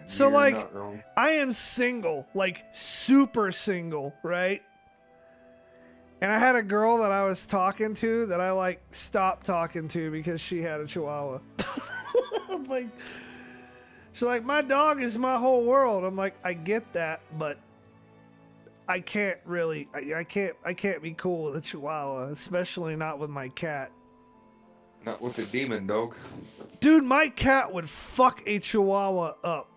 So, You're like, not wrong. I am single, like, super single, right? And I had a girl that I was talking to that I, like, stopped talking to because she had a Chihuahua. I'm like, She's like, my dog is my whole world. I'm like, I get that, but I can't really, I can't be cool with a Chihuahua, especially not with my cat. Not with the demon dog. Dude, my cat would fuck a Chihuahua up.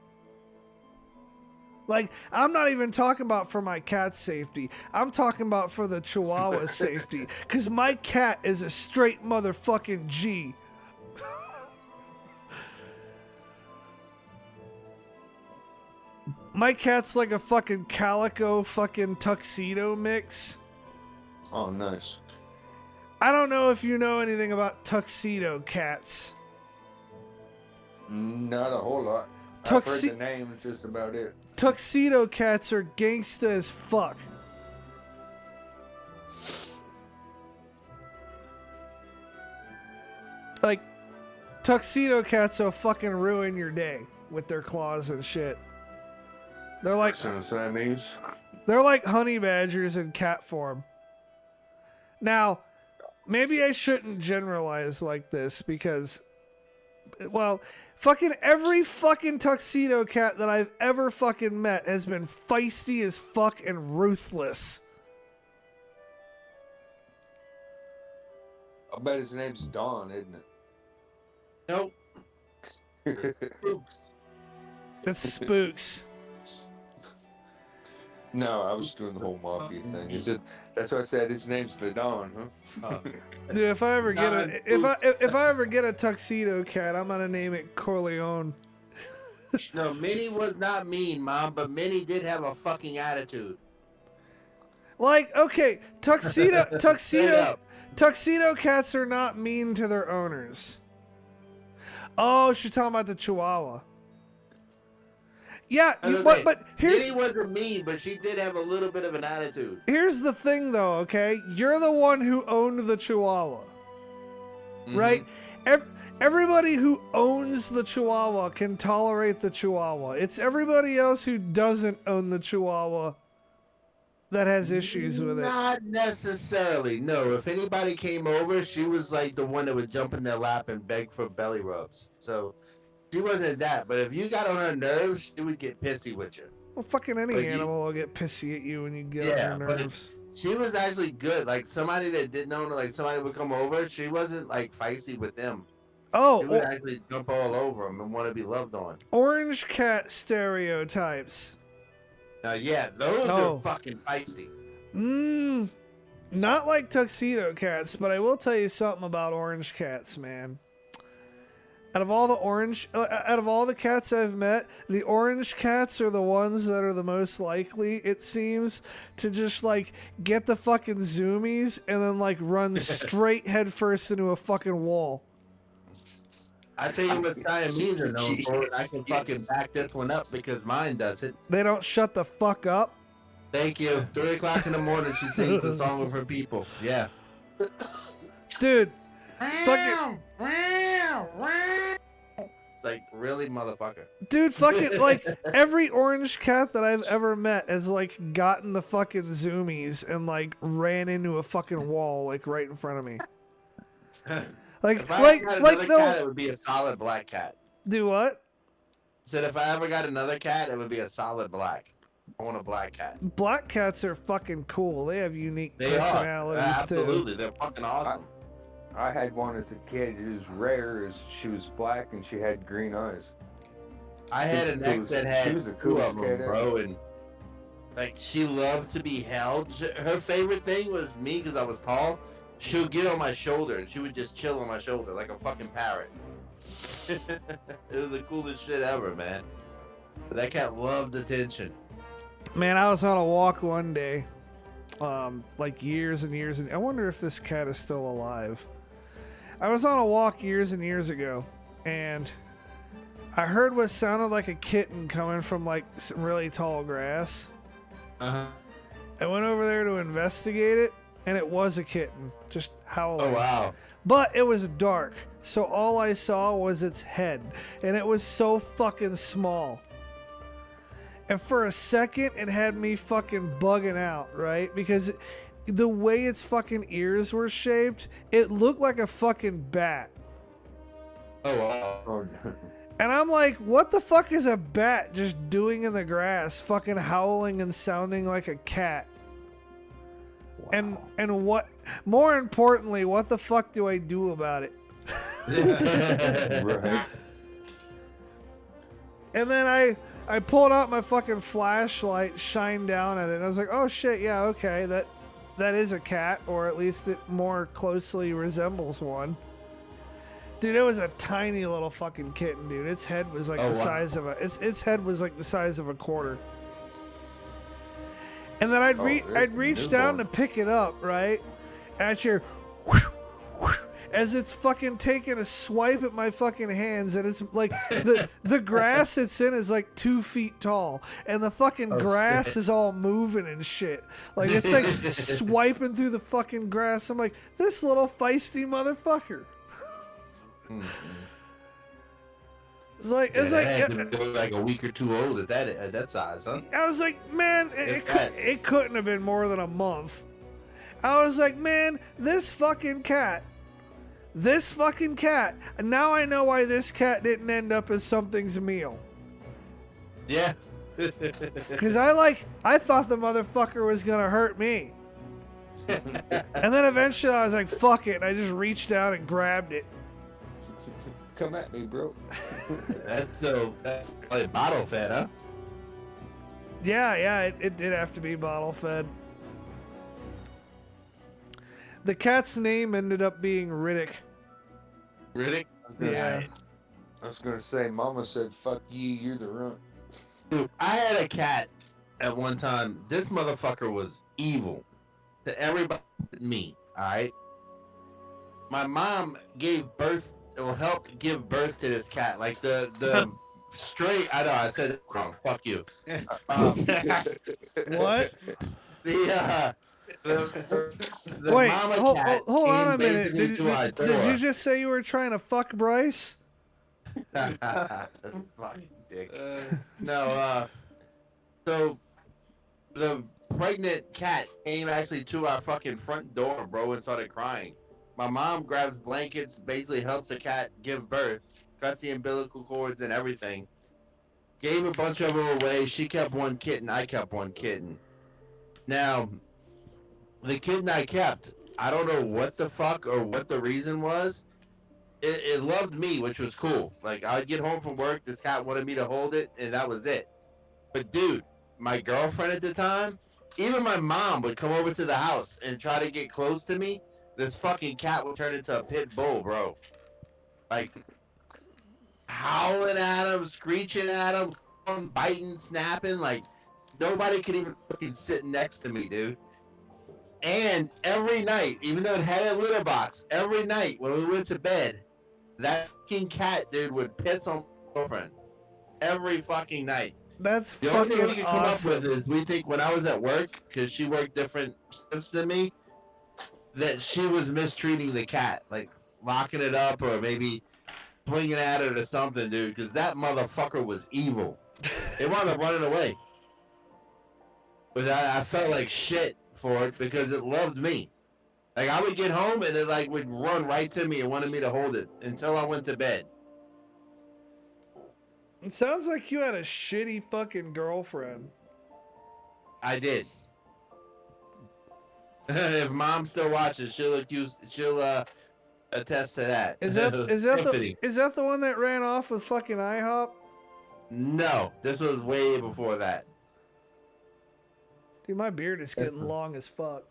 Like, I'm not even talking about for my cat's safety. I'm talking about for the Chihuahua's safety. Because my cat is a straight motherfucking G. My cat's like a fucking calico fucking tuxedo mix. Oh, nice. I don't know if you know anything about tuxedo cats. Not a whole lot. I've Tuxi- heard the name, it's just about it. Tuxedo cats are gangsta as fuck. Like, tuxedo cats will fucking ruin your day with their claws and shit. They're like Siamese. they're like honey badgers in cat form. Now, maybe I shouldn't generalize like this because, well, fucking every fucking tuxedo cat that I've ever fucking met has been feisty as fuck and ruthless. I bet his name's Don, isn't Nope. it? That's spooks. No, I was doing the whole mafia thing. He said, that's why I said his name's the Don, huh? Dude, if I ever get Don if I ever get a tuxedo cat, I'm gonna name it Corleone. No, Minnie was not mean, Mom, but Minnie did have a fucking attitude. Like, okay, Straight up. tuxedo cats are not mean to their owners. Oh, she's talking about the Chihuahua. Yeah, but here's Minnie wasn't mean, but she did have a little bit of an attitude. here's the thing, though. Okay, you're the one who owned the Chihuahua, right? Everybody who owns the Chihuahua can tolerate the Chihuahua. It's everybody else who doesn't own the Chihuahua that has issues with it. Not necessarily. No, if anybody came over, she was like the one that would jump in their lap and beg for belly rubs. So she wasn't that. But if you got on her nerves, she would get pissy with you. Well, fucking any But animal will get pissy at you when you get on their but nerves. she was actually good. Like somebody that didn't own her, like somebody would come over, she wasn't like feisty with them. She Oh, would actually jump all over them and want to be loved on. orange cat stereotypes. Now, yeah, those Oh. are fucking feisty. Not like tuxedo cats, but I will tell you something about orange cats, man. Out of all the cats I've met, the orange cats are the ones that are the most likely, it seems, to just like get the fucking zoomies and then like run straight headfirst into a fucking wall. I tell you what Siamese are known for, and I can fucking back this one up because mine does it. They don't shut the fuck up. Thank you. 3 o'clock in the morning, she sings the song of her people. Yeah. Dude, fucking It's like, really, motherfucker? dude, fucking like every orange cat that I've ever met has like gotten the fucking zoomies and like ran into a fucking wall like right in front of me. Like If I ever got another cat, they'll it would be a solid black cat. do what? Said if I ever got another cat, it would be a solid black. I want a black cat. Black cats are fucking cool. They have unique They are. personalities too. Absolutely. They're fucking awesome. I had one as a kid. It was rare. She was black and she had green eyes. I had an ex that She had was the 2 coolest of them, cat bro, and like she loved to be held. Her favorite thing was me because I was tall. She would get on my shoulder and she would just chill on my shoulder like a fucking parrot. It was the coolest shit ever, man. But that cat loved attention. Man, I was on a walk one day, like years and years, and I wonder if this cat is still alive. I was on a walk years and years ago, and I heard what sounded like a kitten coming from like some really tall grass. Uh-huh. I went over there to investigate it, and it was a kitten, just howling. Oh, wow. But it was dark, so all I saw was its head, and it was so fucking small. And for a second, it had me fucking bugging out, right? Because the way its fucking ears were shaped, it looked like a fucking bat. Oh, wow. Oh, And I'm like, what the fuck is a bat just doing in the grass, fucking howling and sounding like a cat? And what, more importantly, what the fuck do I do about it? Right. And then I pulled out my fucking flashlight, shined down at it, and I was like, oh shit, yeah, okay, that is a cat, or at least it more closely resembles one. Dude, it was a tiny little fucking kitten, dude. Its head was like the size of its head was like the size of a quarter. And then I'd reach down to pick it up, right? And I'd hear whoosh, whoosh, as it's fucking taking a swipe at my fucking hands, and it's like the grass it's in is like 2 feet tall, and the fucking grass is all moving and shit. Like it's like swiping through the fucking grass. I'm like, this little feisty motherfucker. It's like like a week or two old at that size, huh? I was like, man, it couldn't have been more than a month. I was like, man, this fucking cat. And now I know why this cat didn't end up as something's meal. Yeah. Because I thought the motherfucker was gonna hurt me. And then eventually I was like, fuck it. And I just reached out and grabbed it. Come at me, bro. That's like bottle fed, huh? Yeah, it did have to be bottle fed. The cat's name ended up being Riddick. Riddick? Yeah. I was gonna say, Mama said, "Fuck you, you're the runt." Dude, I had a cat at one time. This motherfucker was evil to everybody but me. All right. My mom helped give birth to this cat. Like the straight. I know I said it wrong. Fuck you. What? The Wait, mama cat hold on came a minute. basically to our Did you door. just say you were trying to fuck Bryce? Fucking dick. No, so the pregnant cat came actually to our fucking front door, bro, and started crying. My mom grabs blankets, basically helps the cat give birth, cuts the umbilical cords and everything. Gave a bunch of them away. She kept one kitten. I kept one kitten. Now, the kitten I kept, I don't know what the fuck or what the reason was. It loved me, which was cool. Like, I'd get home from work, this cat wanted me to hold it, and that was it. But, dude, my girlfriend at the time, even my mom would come over to the house and try to get close to me. This fucking cat would turn into a pit bull, bro. Like, howling at him, screeching at him, biting, snapping. Like, nobody could even fucking sit next to me, dude. And every night, even though it had a litter box, every night when we went to bed, that fucking cat, dude, would piss on my girlfriend. Every fucking night. That's The only thing we fucking can come awesome. up with is we think when I was at work, because she worked different shifts than me, that she was mistreating the cat, like locking it up or maybe swinging at it or something, dude, because that motherfucker was evil. It wound up running away. But I felt like shit for it because it loved me. Like, I would get home and it like would run right to me and wanted me to hold it until I went to bed. It sounds like you had a shitty fucking girlfriend. I did. If Mom still watches, she'll attest to that. Is that Tiffany. the one that ran off with fucking IHOP? No, this was way before that. Dude, my beard is getting long as fuck.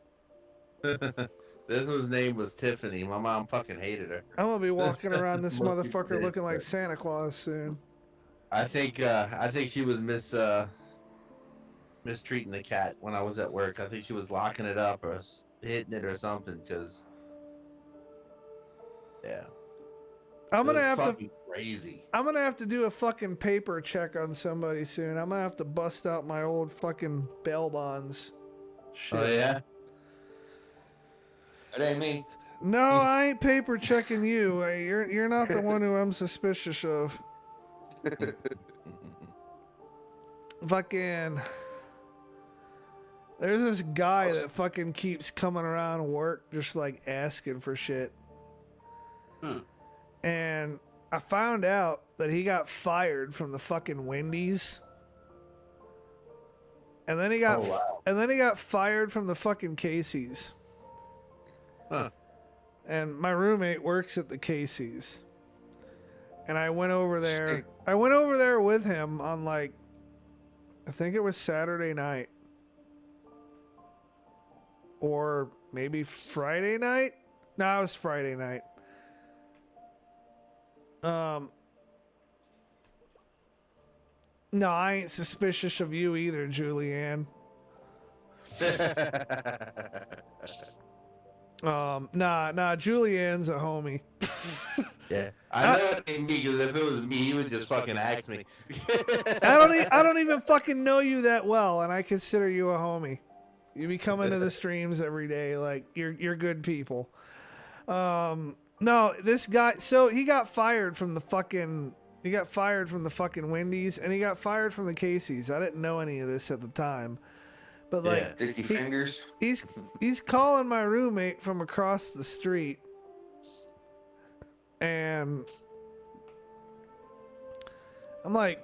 This one's name was Tiffany. My mom fucking hated her. I'm gonna be walking around this Most motherfucker people looking like did. Santa Claus soon. I think she was mistreating the cat when I was at work. I think she was locking it up or hitting it or something. Cause yeah, I'm it gonna was have to. fucking crazy. I'm gonna have to do a fucking paper check on somebody soon. I'm gonna have to bust out my old fucking bail bonds. Shit. Oh yeah. It ain't me. No, I ain't paper checking you. You're not the one who I'm suspicious of. Fucking. There's this guy that fucking keeps coming around work just like asking for shit. And I found out that he got fired from the fucking Wendy's. And then he got Oh, wow. and then he got fired from the fucking Casey's. Huh. And my roommate works at the Casey's. And I went over there. Shit. I went over there with him on like I think it was Saturday night. Or maybe Friday night? No, it was Friday night. No, I ain't suspicious of you either, Julianne. Nah, Julianne's a homie. Yeah, I know what they mean, because if it was me, he would just fucking ask me. I don't even fucking know you that well, and I consider you a homie. You be coming to the streams every day, like you're good people. No, this guy. So he got fired from the fucking. He got fired from the fucking Wendy's, and he got fired from the Casey's. I didn't know any of this at the time, but like Yeah. Dicky fingers. he's calling my roommate from across the street, and I'm like,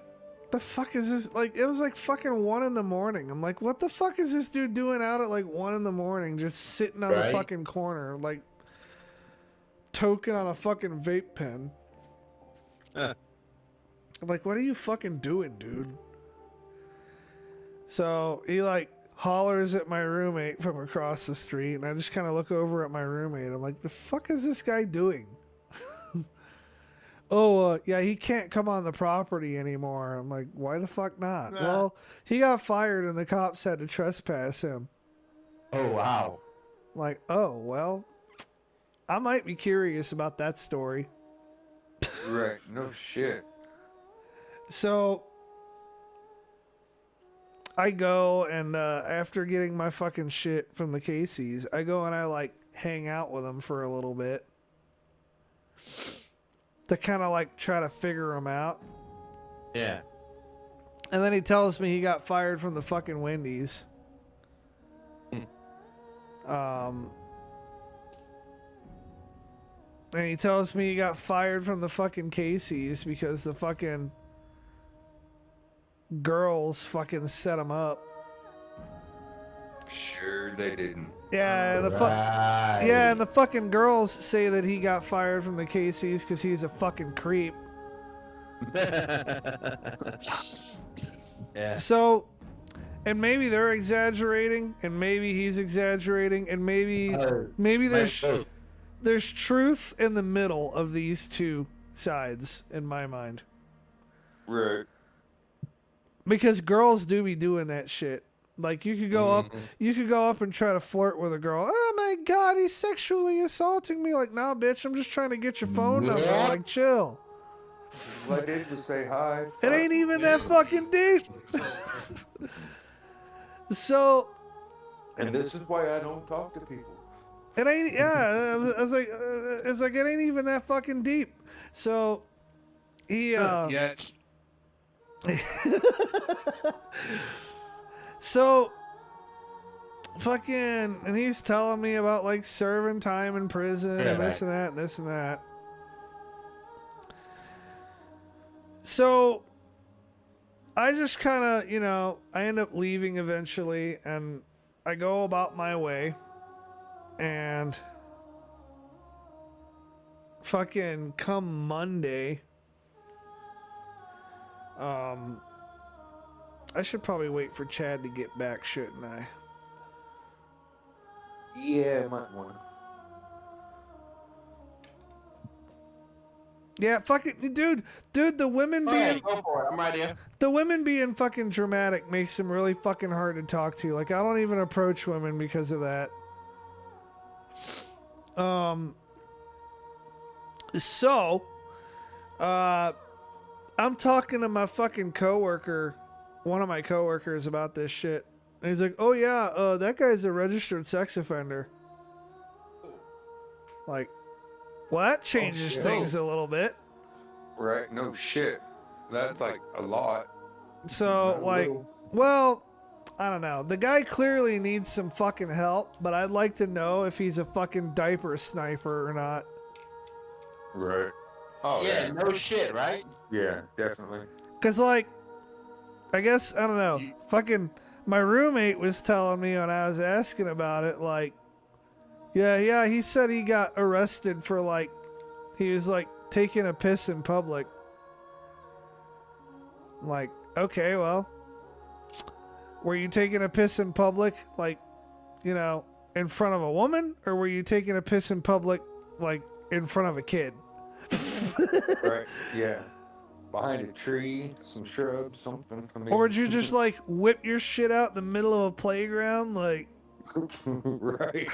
the fuck is this? Like, it was like fucking 1 a.m. I'm like, what the fuck is this dude doing out at like 1 a.m. just sitting on the Right. fucking corner, like toking on a fucking vape pen? Huh. I'm like, what are you fucking doing, dude? So he like hollers at my roommate from across the street, and I just kind of look over at my roommate. I'm like, the fuck is this guy doing? Yeah, he can't come on the property anymore. I'm like, why the fuck not? Nah. Well, he got fired and the cops had to trespass him. Oh, wow. I'm like, oh, well, I might be curious about that story. Right. No shit. So I go and after getting my fucking shit from the Casey's, I go and I like hang out with him for a little bit to kind of like try to figure him out. Yeah. And then he tells me he got fired from the fucking Wendy's. And he tells me he got fired from the fucking Casey's because the fucking girls fucking set him up. Sure they didn't. Yeah, Right. yeah, and the fucking girls say that he got fired from the Casey's because he's a fucking creep. Yeah. So, and maybe they're exaggerating, and maybe he's exaggerating, and maybe there's truth in the middle of these two sides in my mind. Right. Because girls do be doing that shit. Like you could go up and try to flirt with a girl. Oh my god, he's sexually assaulting me. Like, nah, bitch, I'm just trying to get your phone number. Yeah. Like, chill. All I did was say hi. It ain't even that fucking deep. So, And this is why I don't talk to people. it ain't. Yeah, I was like, it's like it ain't even that fucking deep. So, he. Yeah. So, fucking, and he was telling me about like serving time in prison and this and that and this and that. So, I just kind of, I end up leaving eventually, and I go about my way, and fucking come Monday, I should probably wait for Chad to get back, shouldn't I? Yeah, might want to. Yeah, fucking dude, the women being Go for it. I'm right here. the women being fucking dramatic makes them really fucking hard to talk to. Like, I don't even approach women because of that. So, I'm talking to my fucking coworker, one of my coworkers, about this shit. And he's like, oh yeah, that guy's a registered sex offender. Like, well, that changes shit. things a little bit. Right. No shit. That's like a lot. So, Not a like, little. well, I don't know. The guy clearly needs some fucking help, but I'd like to know if he's a fucking diaper sniper or not. Right. Oh Yeah, no shit, right? yeah, definitely. Cause like, I guess I don't know. You- Fucking my roommate was telling me when I was asking about it, like, yeah, he said he got arrested for like, he was like taking a piss in public. I'm like, okay, well, were you taking a piss in public, like, you know, in front of a woman, or were you taking a piss in public, like, in front of a kid? Right. Yeah. Behind a tree, some shrubs, something. I mean, Or would you just like whip your shit out in the middle of a playground, like? right.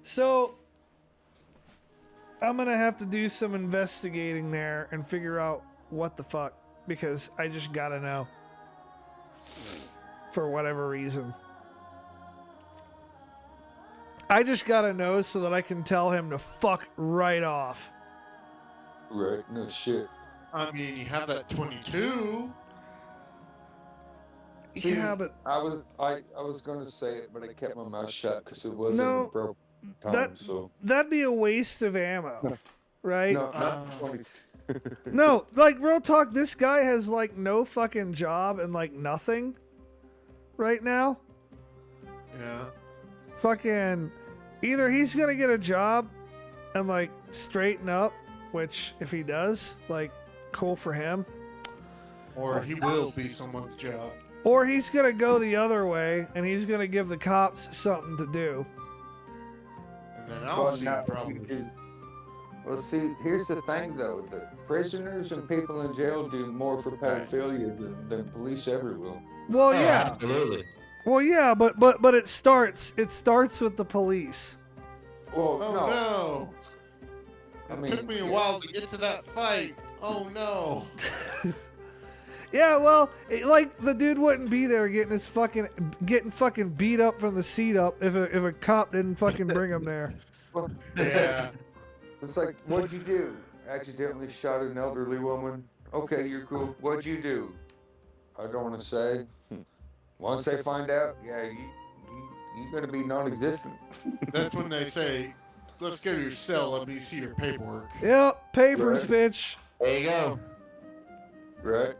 So I'm gonna have to do some investigating there and figure out what the fuck, because I just gotta know for whatever reason. I just gotta know so that I can tell him to fuck right off. Right. No shit. I mean, you have that 22. See, Yeah, but I was gonna say it, but I kept my mouth shut because it wasn't No, an appropriate time. that- So that'd be a waste of ammo, right? no, not 20. No, like real talk, this guy has like no fucking job and like nothing right now. Yeah. Fucking either he's gonna get a job and like straighten up, which if he does, like cool for him, Or he will be someone's job. or he's gonna go the other way and he's gonna give the cops something to do. And then I'll see now, the problem. Well, see, here's the thing though: the prisoners and people in jail do more for pedophilia than police ever will. Well, Oh, yeah, absolutely. well, yeah, but it starts with the police. Well, Oh no. no! I It mean, took me a while to get to that fight. Oh no! Yeah, well, like the dude wouldn't be there getting fucking beat up from the seat up if a cop didn't fucking bring him there. Well, Yeah. it's like, what'd you do? Accidentally shot an elderly woman. Okay, you're cool. What'd you do? I don't want to say. Once they find out, yeah, you're gonna be non-existent. That's when they say, "Let's go to your cell. Let me see your paperwork." Yep, papers, Right. bitch. There you go. Right?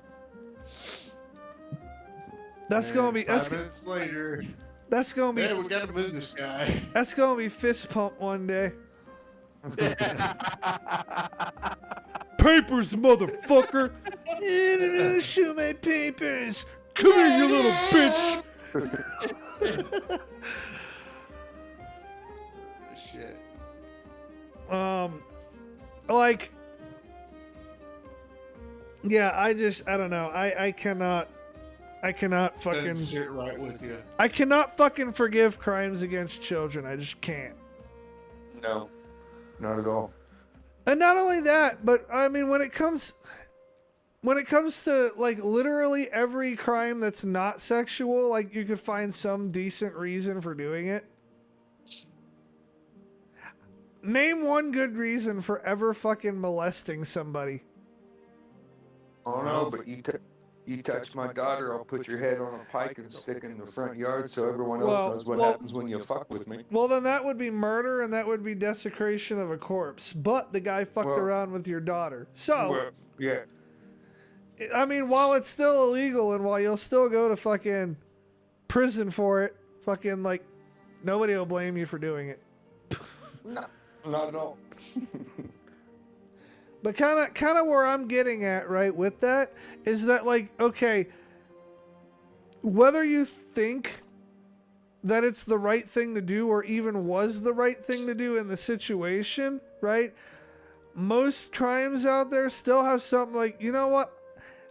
That's And gonna be 5 minutes later. that's gonna be Hey, we gotta move this guy. that's gonna be fist pump one day. Papers, motherfucker! Show my papers! Come here, you little bitch! Shit. Like, yeah, I don't know. I cannot Doesn't fucking, sit right with you. I cannot fucking forgive crimes against children. I just can't. No, not at all. And not only that, but I mean, when it comes to like literally every crime that's not sexual, like you could find some decent reason for doing it. Name one good reason for ever fucking molesting somebody. Oh no, but you touch my daughter, I'll put your head on a pike and stick in the front yard so everyone else Well- knows what well- happens when you fuck with me. Well, then that would be murder and that would be desecration of a corpse. But the guy fucked Well- around with your daughter. So, Well, yeah. I mean, while it's still illegal and while you'll still go to fucking prison for it, fucking like nobody will blame you for doing it. No, not at all. But kind of where I'm getting at, right, with that is that like, okay, whether you think that it's the right thing to do or even was the right thing to do in the situation, right? Most crimes out there still have something like, you know what?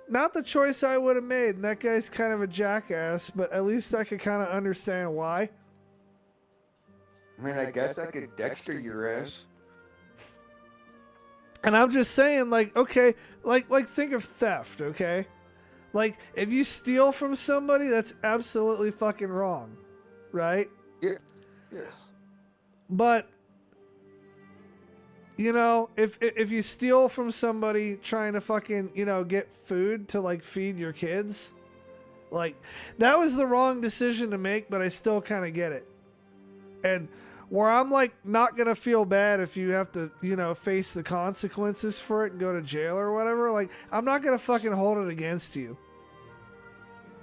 Not the choice I would have made, and that guy's kind of a jackass, but at least I could kind of understand why. I mean, I guess I could Dexter your ass. And I'm just saying, like, okay, like think of theft, okay? Like, if you steal from somebody, that's absolutely fucking wrong, right? Yeah. Yes. But you know, if you steal from somebody trying to fucking, you know, get food to like feed your kids, like that was the wrong decision to make, but I still kind of get it. And where I'm like not gonna feel bad if you have to, you know, face the consequences for it and go to jail or whatever. Like, I'm not gonna fucking hold it against you.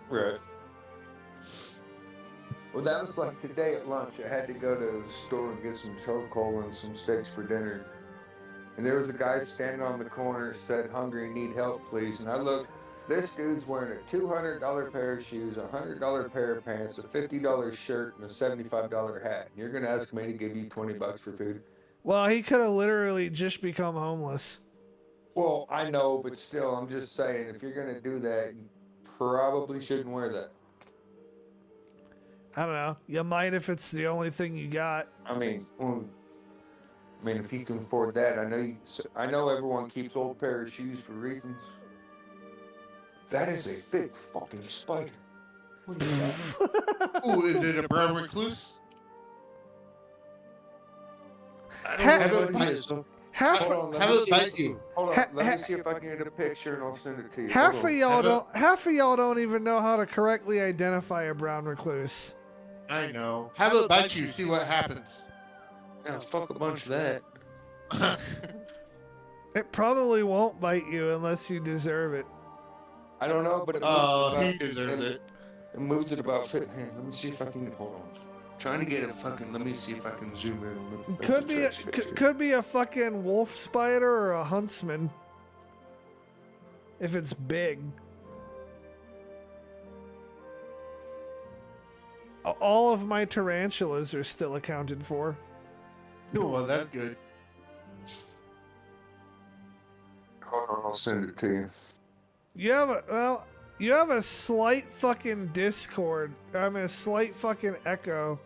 Right. Well, that was like today at lunch. I had to go to the store and get some charcoal and some steaks for dinner. And there was a guy standing on the corner, said, "Hungry, need help, please." And I looked, this dude's wearing a $200 pair of shoes, a $100 pair of pants, a $50 shirt, and a $75 hat. And you're going to ask me to give you $20 for food? Well, he could have literally just become homeless. Well, I know, but still, I'm just saying, if you're going to do that, you probably shouldn't wear that. I don't know. You might if it's the only thing you got. I mean, if you can afford that, I know everyone keeps old pair of shoes for reasons. That is a big fucking spider. What is that? Ooh, is it a brown recluse? I don't Ha- know what it is. Half, Hold on, Have it bite you. Hold on, let me see if I can get a picture and I'll send it to you. half Hold of on. y'all don't even know how to correctly identify a brown recluse. I know. Have it bite you. See what happens. Yeah, fuck a bunch of that. It probably won't bite you unless you deserve it. I don't know, but it Oh, moves he about, deserves it. it moves at about fit. Here, let me see if I can. Hold on. Trying to get a fucking. Let me see if I can zoom in. Could be a fucking wolf spider or a huntsman. If it's big. All of my tarantulas are still accounted for. No, well, that's good. Hold on, I'll send it to you. You have a slight fucking Discord. A slight fucking echo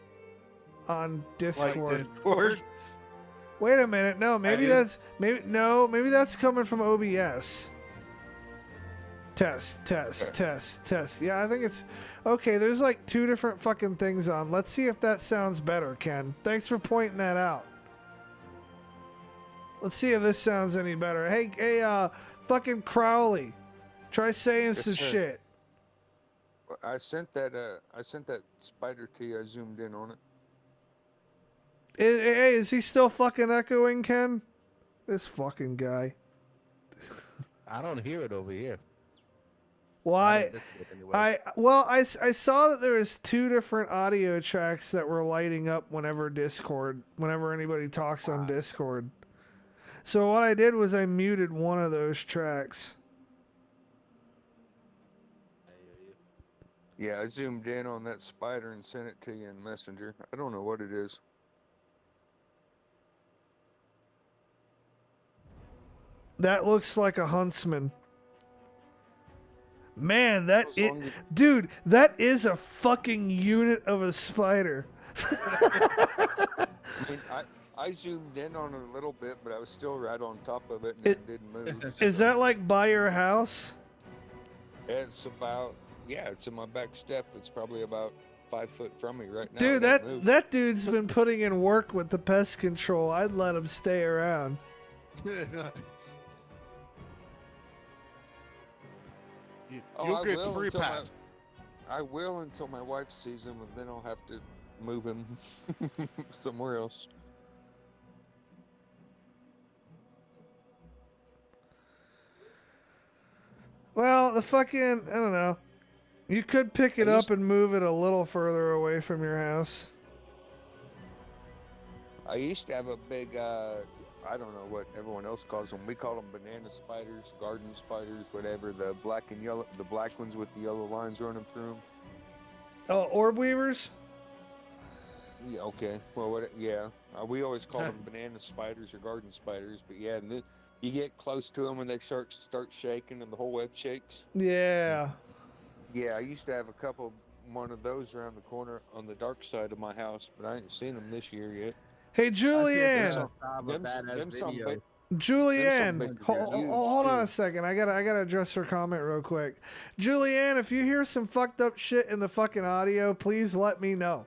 on Discord. Discord. Wait a minute. No, maybe that's coming from OBS. Test. Yeah, I think it's okay. There's like 2 different fucking things on. Let's see if that sounds better, Ken. Thanks for pointing that out. Let's see if this sounds any better. Hey, fucking Crowley, try saying some shit. I sent that spider to you. I zoomed in on it. Hey, is he still fucking echoing, Ken? This fucking guy. I don't hear it over here. Why? Anyway. I saw that there was 2 different audio tracks that were lighting up whenever anybody talks on Discord. So what I did was I muted one of those tracks. Yeah, I zoomed in on that spider and sent it to you in Messenger. I don't know what it is. That looks like a huntsman. Man, dude, that is a fucking unit of a spider. I mean, I zoomed in on it a little bit, but I was still right on top of it, and it didn't move. Is that like by your house? It's in my back step. It's probably about 5 foot from me right now. Dude, that dude's been putting in work with the pest control. I'd let him stay around. You'll get free pass. I will until my wife sees him, and then I'll have to move him somewhere else. Well, I don't know. You could pick it up and move it a little further away from your house. I used to have a big, I don't know what everyone else calls them. We call them banana spiders, garden spiders, whatever. The black and yellow, the black ones with the yellow lines running through them. Oh, orb weavers? Yeah, okay. Well, we always call them banana spiders or garden spiders. But yeah, and then you get close to them and they start shaking and the whole web shakes. Yeah. Yeah, I used to have one of those around the corner on the dark side of my house, but I ain't seen them this year yet. Hey, Julianne. Julianne, hold on a second. I gotta address her comment real quick. Julianne, if you hear some fucked up shit in the fucking audio, please let me know.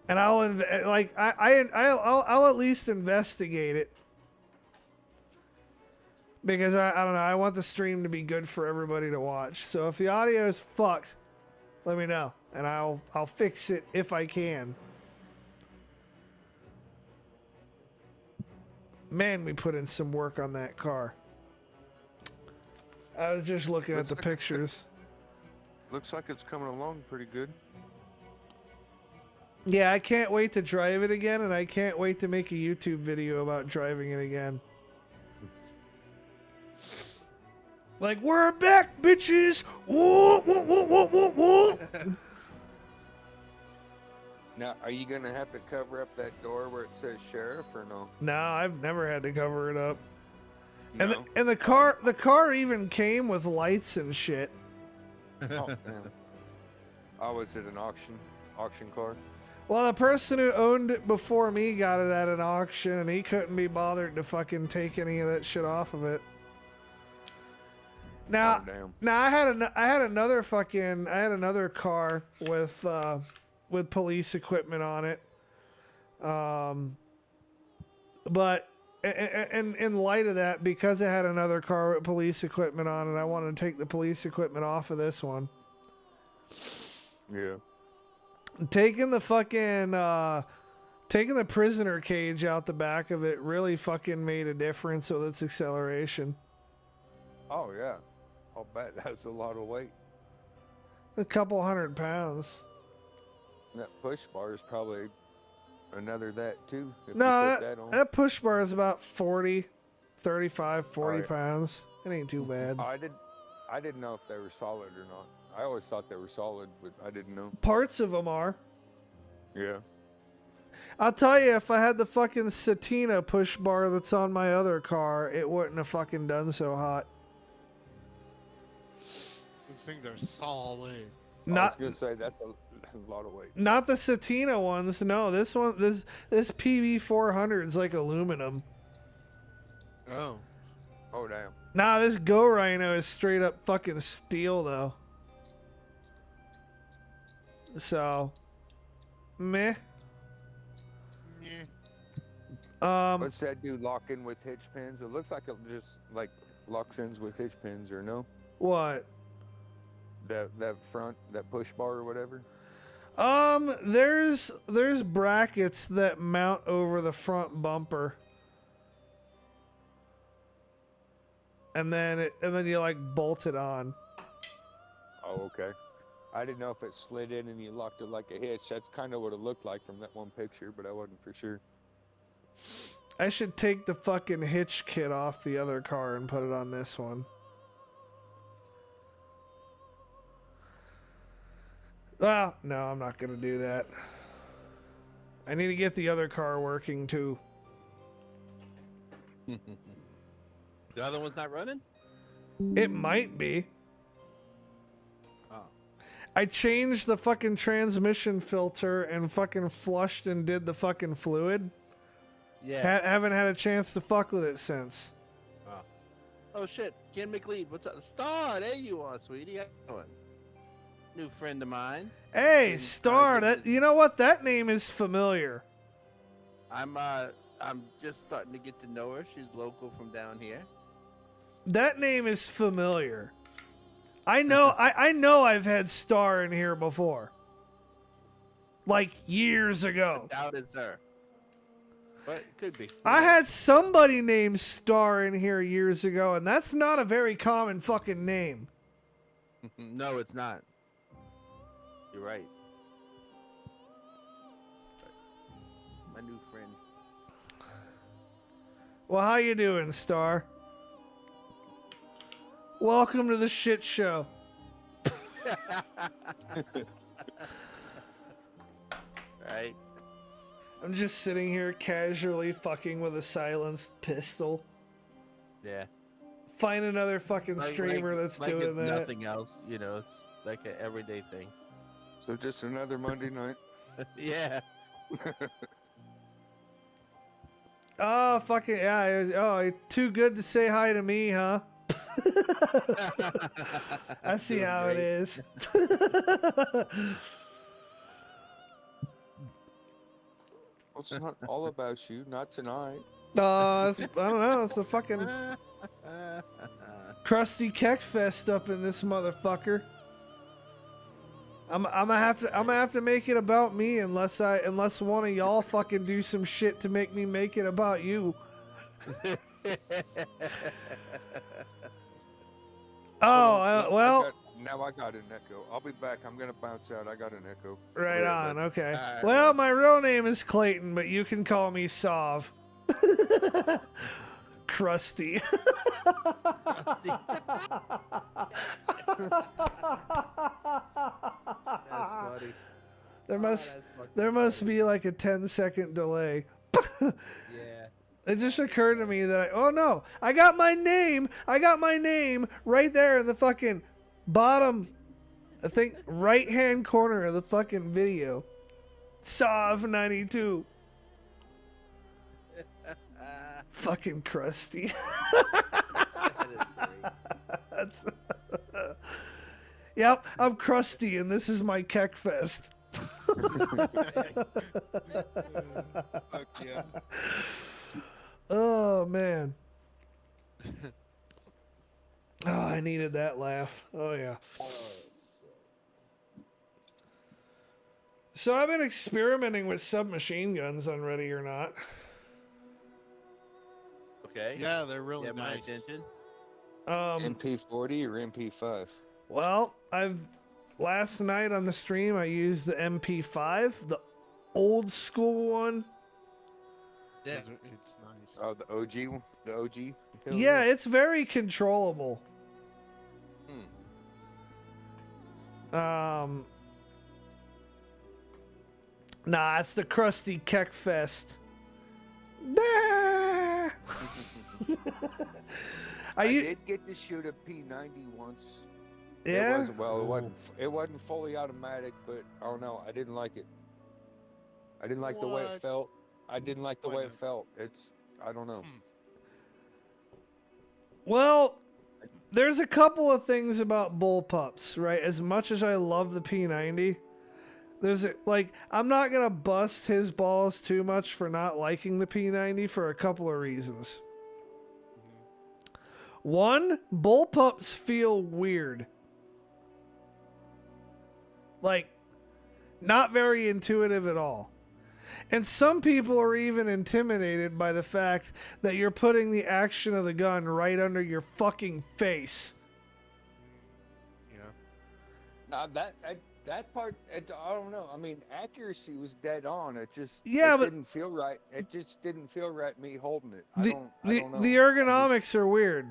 And I'll at least investigate it. Because I don't know, I want the stream to be good for everybody to watch. So if the audio is fucked, let me know, and I'll fix it if I can. Man, we put in some work on that car. I was just looking at Looks the like- pictures. Looks like it's coming along pretty good. Yeah, I can't wait to drive it again, and I can't wait to make a YouTube video about driving it again. Like, we're back, bitches! Whoa, whoa, whoa, whoa, whoa, whoa. Now, are you gonna have to cover up that door where it says sheriff or no? No, I've never had to cover it up. And No. the car even came with lights and shit. Oh, damn. Oh, was it an auction car? Well, the person who owned it before me got it at an auction, and he couldn't be bothered to fucking take any of that shit off of it. Now, Oh, damn. now I had another car with police equipment on it. But in light of that, because it had another car with police equipment on it, I wanted to take the police equipment off of this one. Yeah. Taking the prisoner cage out the back of it really fucking made a difference with its acceleration. Oh, yeah. I'll bet that's a lot of weight. A couple 100 pounds. That push bar is probably another that too. If you No, put that on. that push bar is about 35, 40 Alright. pounds. It ain't too bad. I didn't know if they were solid or not. I always thought they were solid, but I didn't know. Parts of them are. Yeah. I'll tell you, if I had the fucking Satina push bar that's on my other car, it wouldn't have fucking done so hot. These things are solid. I was Not gonna say that's a lot of weight. not the Satina ones. No, this PV 400 is like aluminum. Oh. Oh damn. Nah, this Go Rhino is straight up fucking steel though. So, meh. Yeah. What's that do lock in with hitch pins? It looks like it just like locks in with hitch pins or no? What? That front, that push bar or whatever. There's brackets that mount over the front bumper. And then you like bolt it on. Oh, okay. I didn't know if it slid in and you locked it like a hitch. That's kind of what it looked like from that one picture, but I wasn't for sure. I should take the fucking hitch kit off the other car and put it on this one. Well, no, I'm not gonna do that. I need to get the other car working too. The other one's not running? It might be. Oh. I changed the fucking transmission filter and fucking flushed and did the fucking fluid. Yeah. Haven't had a chance to fuck with it since. Oh shit, Ken McLeod, what's up? Star, there you are, sweetie. How you doing? New friend of mine. Hey, And Star, I that just- you know what? That name is familiar. I'm just starting to get to know her. She's local from down here. That name is familiar. I know I know I've had Star in here before. Like years ago. Doubt it's her. But it could be. I had somebody named Star in here years ago, and that's not a very common fucking name. No, it's not. You're right. But my new friend. Well, how you doing, Star? Welcome to the shit show. Right? I'm just sitting here casually fucking with a silenced pistol. Yeah. Find another fucking streamer that's like doing it's that. nothing else, you know, it's like an everyday thing. So just another Monday night. Yeah. Oh, fucking, yeah. Oh, too good to say hi to me, huh? I see Doing how great. it is. Well, it's not all about you. Not tonight. I don't know. It's the fucking Krusty Kekfest up in this motherfucker. I'm gonna have to make it about me unless one of y'all fucking do some shit to make me make it about you. Oh, No, well, now I got an echo. I'll be back. I'm gonna bounce out. I got an echo. right Right, on. Okay. Alright, Well, man. my real name is Clayton, but you can call me Sov. Krusty. That's funny. There Oh, must that's fucking there must funny. be like a 10-second delay. Yeah. It just occurred to me that oh no, I got my name right there in the fucking bottom, I think right hand corner of the fucking video. Sov 92. Fucking Krusty. That is great. That's Yep, I'm Krusty and this is my Kekfest. Fuck yeah. Oh man. Oh, I needed that laugh. Oh yeah. So I've been experimenting with submachine guns on Ready or Not. Okay. Yeah, they're really Yeah, my nice. attention. MP40 or MP5? Well, last night on the stream I used the MP5, the old school one. Yeah. It's nice. Oh, the OG one? The OG? Hell Yeah, it's very controllable. Nah, it's the Krusty Kekfest. Bah! I u- did get to shoot a P90 once. yeah. It wasn't fully automatic, but I don't know. I didn't like it. I didn't like the way it What? felt. I didn't like the Why way not? it felt. I don't know. Well, there's a couple of things about bullpups, right? As much as I love the P90, I'm not gonna bust his balls too much for not liking the P90 for a couple of reasons. One, bullpups feel weird. Like, not very intuitive at all. And some people are even intimidated by the fact that you're putting the action of the gun right under your fucking face. Yeah. Now that part, I don't know. I mean, accuracy was dead on. It just Yeah, but- didn't feel right. It just didn't feel right me holding it. The, I don't know. the ergonomics are weird.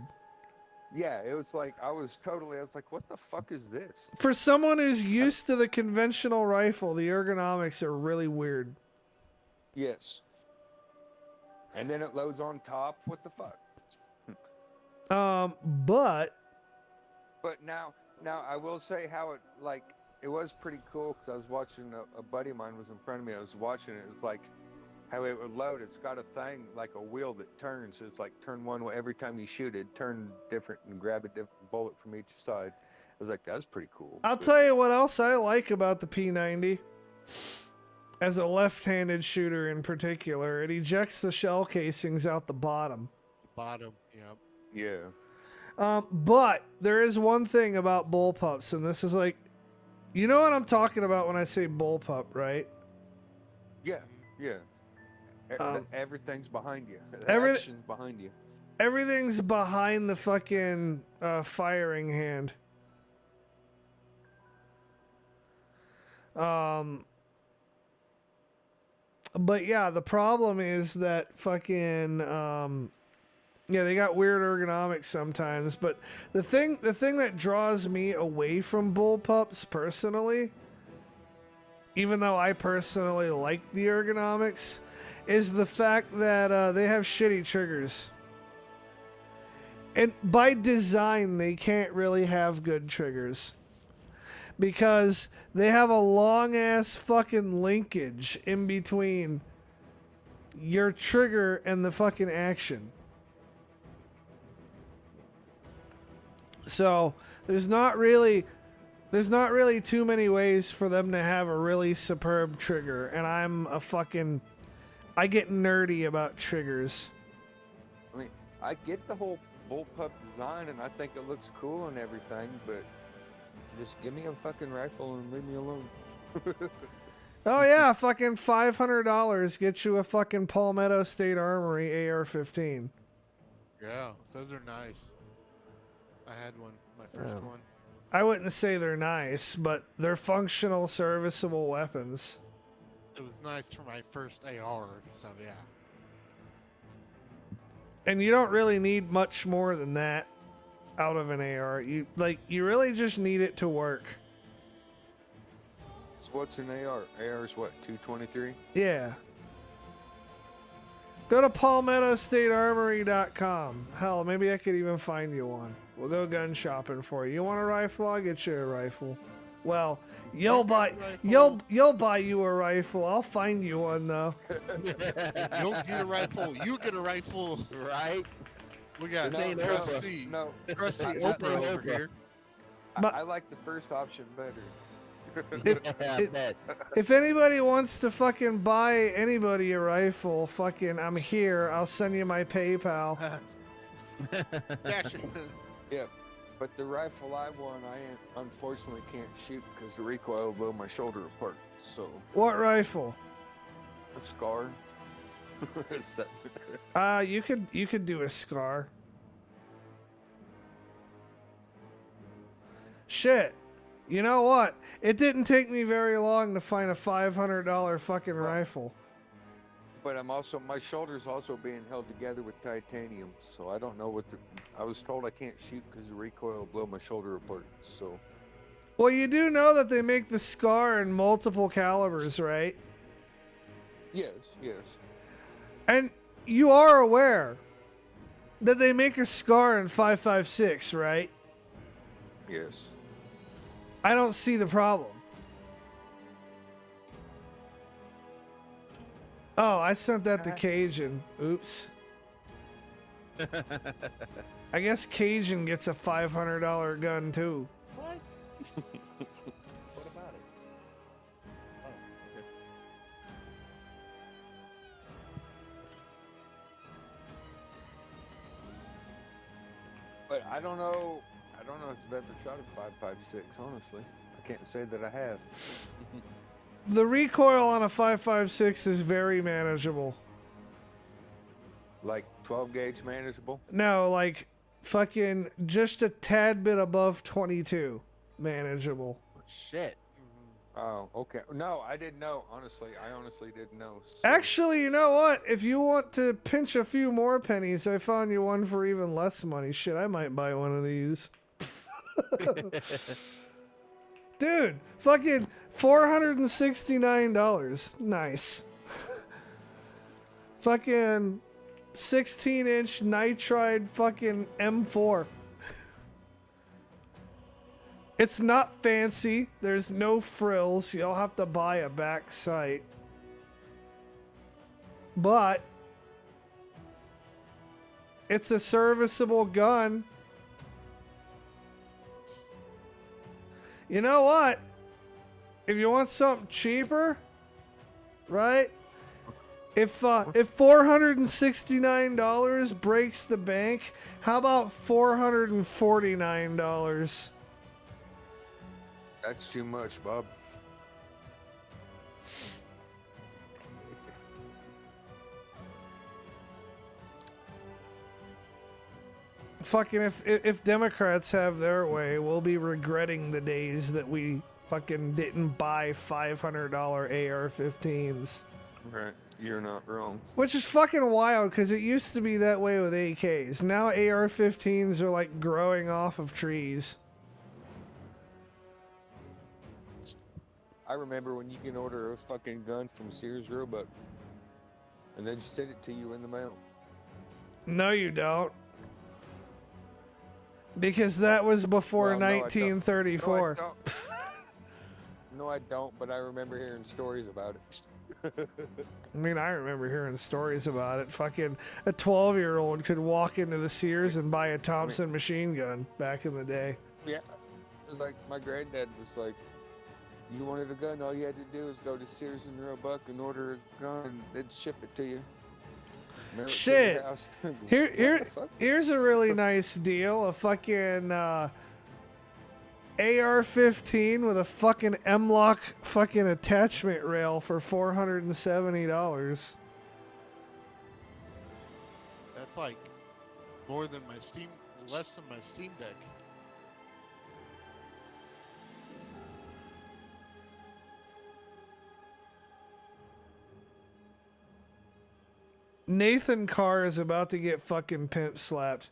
Yeah, it was like I was like, what the fuck is this? For someone who's used to the conventional rifle, the ergonomics are really weird. Yes. And then it loads on top. What the fuck? But But now I will say how it was pretty cool because I was watching a buddy of mine was in front of me. I was watching it. It's like how it would load. It's got a thing like a wheel that turns. So it's like turn one way every time you shoot it, turn different and grab a different bullet from each side. I was like, that's pretty cool. I'll But- tell you what else I like about the P90. As a left-handed shooter in particular, it ejects the shell casings out the bottom. Bottom. Yeah. Yeah. But there is one thing about bullpups, and this is like, you know what I'm talking about when I say bullpup, right? Yeah. Yeah. Um, Everything's behind you. The every- action's behind you. Everything's behind the fucking firing hand. But yeah, the problem is that fucking yeah, they got weird ergonomics sometimes. But the thing that draws me away from bullpups personally, even though I personally like the ergonomics, is the fact that they have shitty triggers. And by design, they can't really have good triggers. Because they have a long ass fucking linkage in between your trigger and the fucking action. So there's not really too many ways for them to have a really superb trigger, and I get nerdy about triggers. I mean, I get the whole bullpup design, and I think it looks cool and everything, but just give me a fucking rifle and leave me alone. Oh yeah, fucking $500 gets you a fucking Palmetto State Armory AR-15. Yeah, those are nice. I had one, my first one. I wouldn't say they're nice, but they're functional, serviceable weapons. It was nice for my first AR, so yeah. And you don't really need much more than that out of an AR. You really just need it to work. So what's an AR? AR is what, 223? Yeah. Go to PalmettoStateArmory.com. Hell, maybe I could even find you one. We'll go gun shopping for you. You want a rifle? I'll get you a rifle. Well, you'll buy you a rifle. I'll find you one though. You'll get a rifle. You get a rifle. Right? We got Krusty Oprah over here. But- I like the first option better. If anybody wants to fucking buy anybody a rifle, fucking I'm here. I'll send you my PayPal. Gotcha. Yeah, but the rifle I want, unfortunately can't shoot because the recoil will blow my shoulder apart. So What rifle? a SCAR. You could do a SCAR. Shit. You know what? It didn't take me very long to find a $500 fucking rifle. But my shoulder's also being held together with titanium, so I don't know what I was told I can't shoot because the recoil will blow my shoulder apart. So. Well, you do know that they make the SCAR in multiple calibers, right? Yes. And you are aware that they make a SCAR in 5.56, right? Yes. I don't see the problem. Oh, I sent that to Cajun. Oops. I guess Cajun gets a $500 gun too. What? What about it? Oh, okay. But I don't know if I've ever shot a 5.56. Honestly, I can't say that I have. The recoil on a 5.56 is very manageable. Like 12 gauge manageable. No, like fucking just a tad bit above 22 manageable. Shit. Oh, okay. No, I didn't know. Honestly, I honestly didn't know. So. Actually, you know what? If you want to pinch a few more pennies, I found you one for even less money. Shit, I might buy one of these. Dude, fucking $469. Nice. Fucking 16-inch nitride fucking M4. It's not fancy. There's no frills. You'll have to buy a back sight. But it's a serviceable gun. You know what? If you want something cheaper, right? If $469 breaks the bank, how about $449? That's too much, Bob. Fucking if Democrats have their way, we'll be regretting the days that we fucking didn't buy $500 AR-15s. Right, you're not wrong. Which is fucking wild because it used to be that way with AKs. Now AR-15s are like growing off of trees. I remember when you can order a fucking gun from Sears Roebuck and then send it to you in the mail. No, you don't. Because that was before Well, no, I don't. 1934. No, I don't, but I remember hearing stories about it. I mean, I remember hearing stories about it. Fucking a 12-year-old could walk into the Sears and buy a Thompson machine gun back in the day. Yeah, it was like my granddad was like, you wanted a gun, all you had to do was go to Sears and Roebuck and order a gun and they'd ship it to you. Mail it to Shit. your house. Here, What the fuck? here's a really nice deal. A fucking AR-15 with a fucking M-Lock fucking attachment rail for $470. That's like more than my Steam, less than my Steam Deck. Nathan Carr is about to get fucking pimp slapped.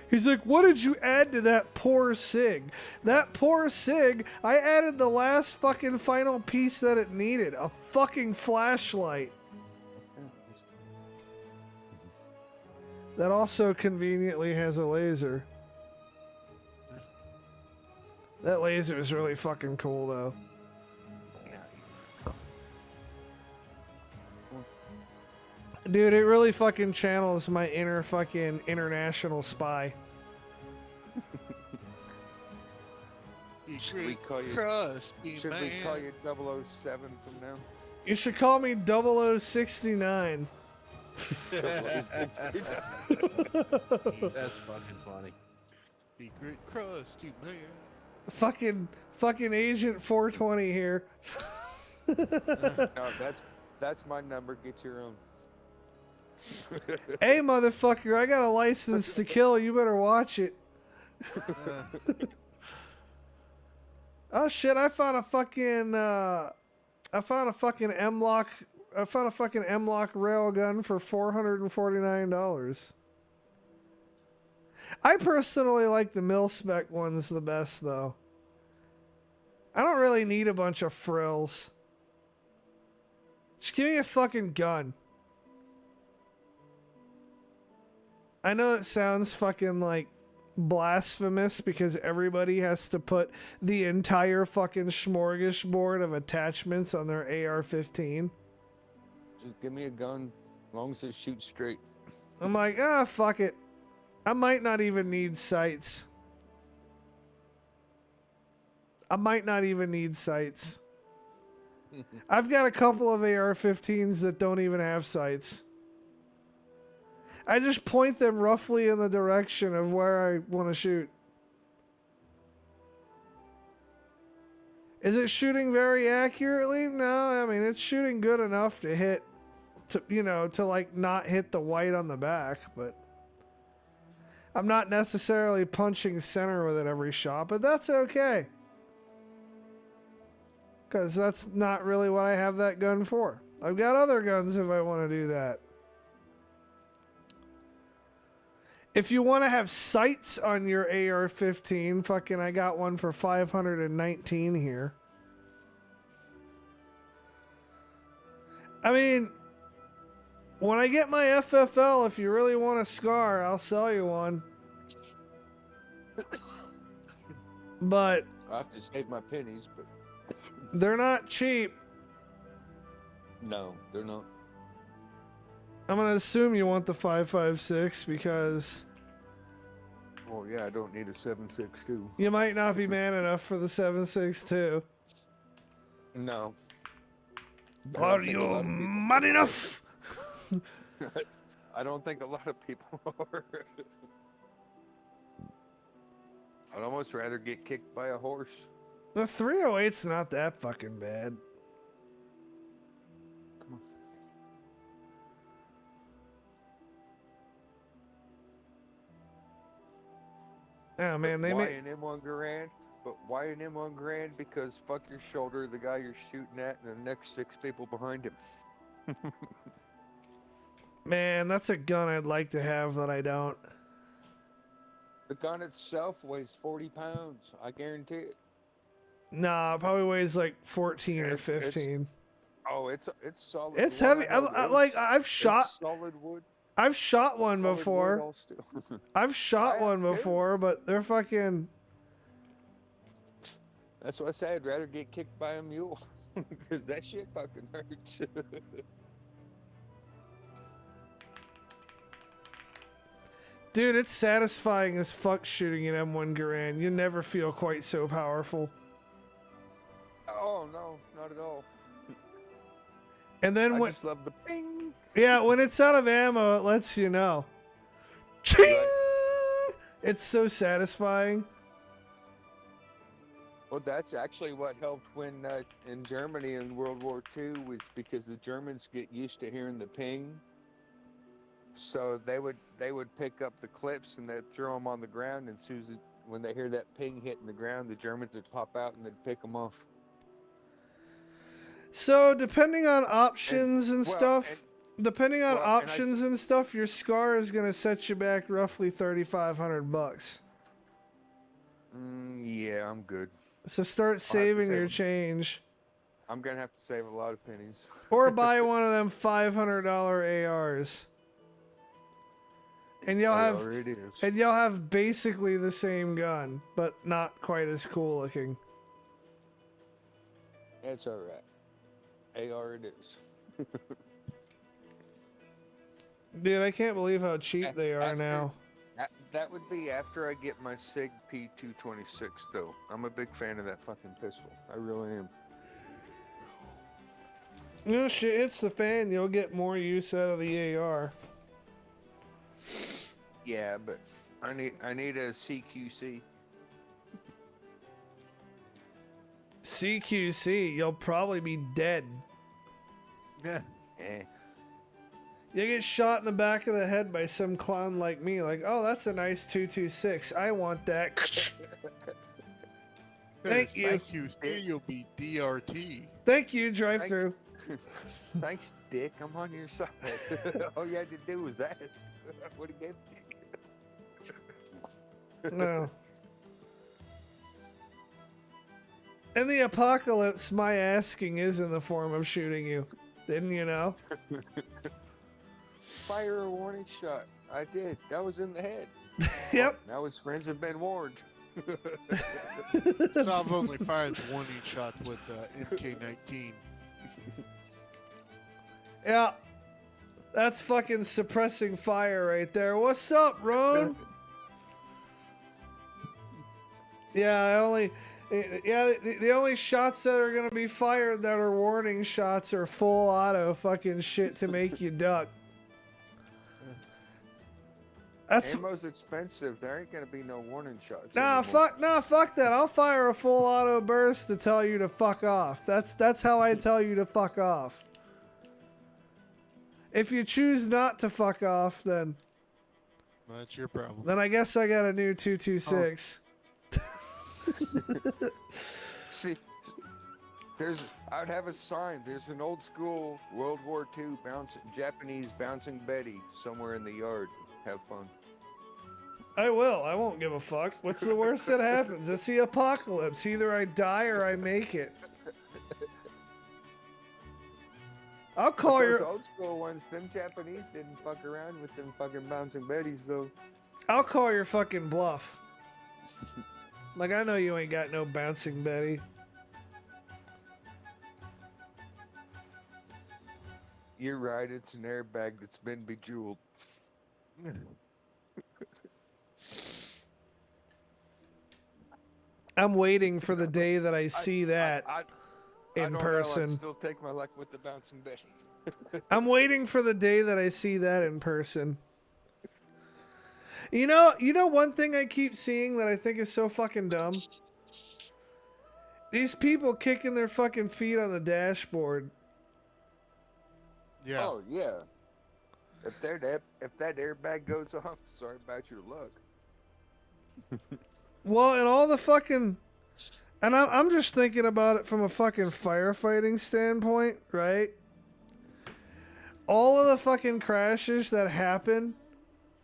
He's like, what did you add to that poor SIG? That poor SIG, I added the last fucking final piece that it needed. A fucking flashlight. That also conveniently has a laser. That laser is really fucking cool though. Dude, it really fucking channels my inner fucking international spy. Should we call you Krusty, Should man. we call you 007 from now? You should call me 0069. That's fucking funny. Secret Krusty, man. Fucking Agent 420 here. No, that's my number. Get your own. Hey, motherfucker, I got a license to kill. You better watch it. Oh shit! I found a fucking M-Lock. I found a fucking M-Lock railgun for $449. I personally like the mil-spec ones the best though. I don't really need a bunch of frills. Just give me a fucking gun. I know it sounds fucking like blasphemous because everybody has to put the entire fucking smorgasbord of attachments on their AR-15. Just give me a gun, as long as it shoots straight. I'm like, fuck it. I might not even need sights. I've got a couple of AR-15s that don't even have sights. I just point them roughly in the direction of where I want to shoot. Is it shooting very accurately? No, I mean, it's shooting good enough to hit, to like not hit the white on the back, but I'm not necessarily punching center with it every shot, but that's okay. Because that's not really what I have that gun for. I've got other guns if I want to do that. If you want to have sights on your AR-15, fucking I got one for $519 here. I mean, when I get my FFL, if you really want a SCAR, I'll sell you one. But I have to save my pennies, but they're not cheap. no, they're not. I'm going to assume you want the 5.56 because Oh yeah, I don't need a 7.62. you might not be man enough for the 7.62. No. Are you man enough? I don't think a lot of people are. I'd almost rather get kicked by a horse. The 308's not that fucking bad. Come on. Oh man, they why made an M1 Garand? But why an M1 Garand? Because fuck your shoulder, the guy you're shooting at, and the next 6 people behind him. man, that's a gun I'd like to have that I don't. The gun itself weighs 40 pounds. I guarantee it. Nah, it probably weighs like 14 or It's- 15. Oh, it's solid. It's wood. heavy. I know I've shot. It's solid wood. I've shot one Solid wood before. all steel. I've shot I one have too. before, but they're fucking. That's what I say. I'd rather get kicked by a mule, because that shit fucking hurts. Dude, it's satisfying as fuck shooting an M1 Garand. You never feel quite so powerful. Oh no, not at all. And then I when just love the ping. when it's out of ammo, it lets you know. Ching! It's so satisfying. Well, that's actually what helped when in Germany in World War II was because the Germans get used to hearing the ping. So they would pick up the clips and they'd throw them on the ground, and when they hear that ping hitting the ground, the Germans would pop out and they'd pick them off. So depending on options and stuff, your scar is gonna set you back roughly $3,500. Yeah, I'm good. So start saving your change, I'm gonna have to save a lot of pennies. or buy one of them $500 ARs, and you'll have basically the same gun, but not quite as cool looking. It's all right. AR it is. Dude, I can't believe how cheap they are now. That would be after I get my SIG P226, though. I'm a big fan of that fucking pistol. I really am. No shit, it's the fan. You'll get more use out of the AR. Yeah, but I need a CQC. CQC, you'll probably be dead. Yeah. Eh. You get shot in the back of the head by some clown like me, like, oh, that's a nice 226. I want that. Thank you. Thank you. You'll be DRT. Thank you, drive through. Thanks, Dick. I'm on your side. All you had to do was ask. I would have gave it to you. No. In the apocalypse, my asking is in the form of shooting you. Didn't you know? Fire a warning shot. I did. That was in the head. Yep. Now his friends have been warned. So I've only fired the warning shot with MK19. Yeah. That's fucking suppressing fire right there. What's up, Roan? The only shots that are gonna be fired that are warning shots are full auto fucking shit to make you duck. That's Ammo's expensive. There ain't gonna be no warning shots. Nah, fuck that. I'll fire a full auto burst to tell you to fuck off. That's how I tell you to fuck off. If you choose not to fuck off, then That's your problem. I guess I got a new 226. See, I'd have a sign. There's an old school World War II Japanese bouncing Betty somewhere in the yard. Have fun. I will. I won't give a fuck. What's the worst that happens? It's the apocalypse. Either I die or I make it. I'll call Those your old school ones. Them Japanese didn't fuck around with them fucking bouncing Bettys though. I'll call your fucking bluff. Like, I know you ain't got no bouncing Betty. You're right. It's an airbag that's been bejeweled. I'm waiting for the day that I see that in person. I'd still take my luck with the bouncing Betty. I'm waiting for the day that I see that in person. You know one thing I keep seeing that I think is so fucking dumb? These people kicking their fucking feet on the dashboard. Yeah. Oh yeah. If that airbag goes off, sorry about your luck. Well, and all the fucking, and I'm just thinking about it from a fucking firefighting standpoint, right? All of the fucking crashes that happen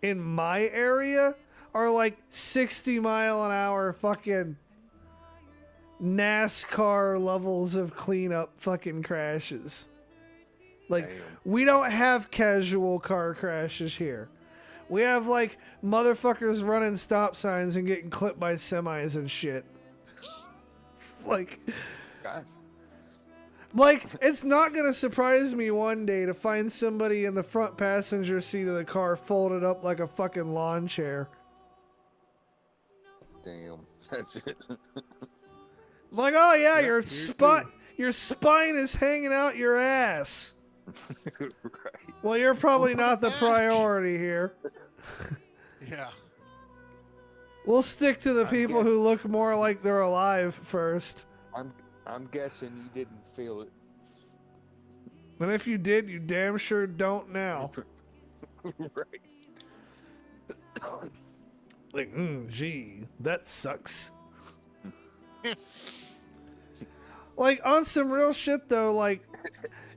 in my area are like 60-mile-an-hour fucking NASCAR levels of cleanup fucking crashes. Like, Damn. we don't have casual car crashes here. We have, like, motherfuckers running stop signs and getting clipped by semis and shit. Like, God. like, it's not gonna surprise me one day to find somebody in the front passenger seat of the car folded up like a fucking lawn chair. Damn. That's it. Like, oh yeah, Yep, your spine is hanging out your ass. Right. Well, you're probably not the priority here. Yeah. We'll stick to the I people guess- who look more like they're alive first. I'm guessing you didn't feel it. And if you did, you damn sure don't now. Right. Like, gee, that sucks. Like, on some real shit though, like,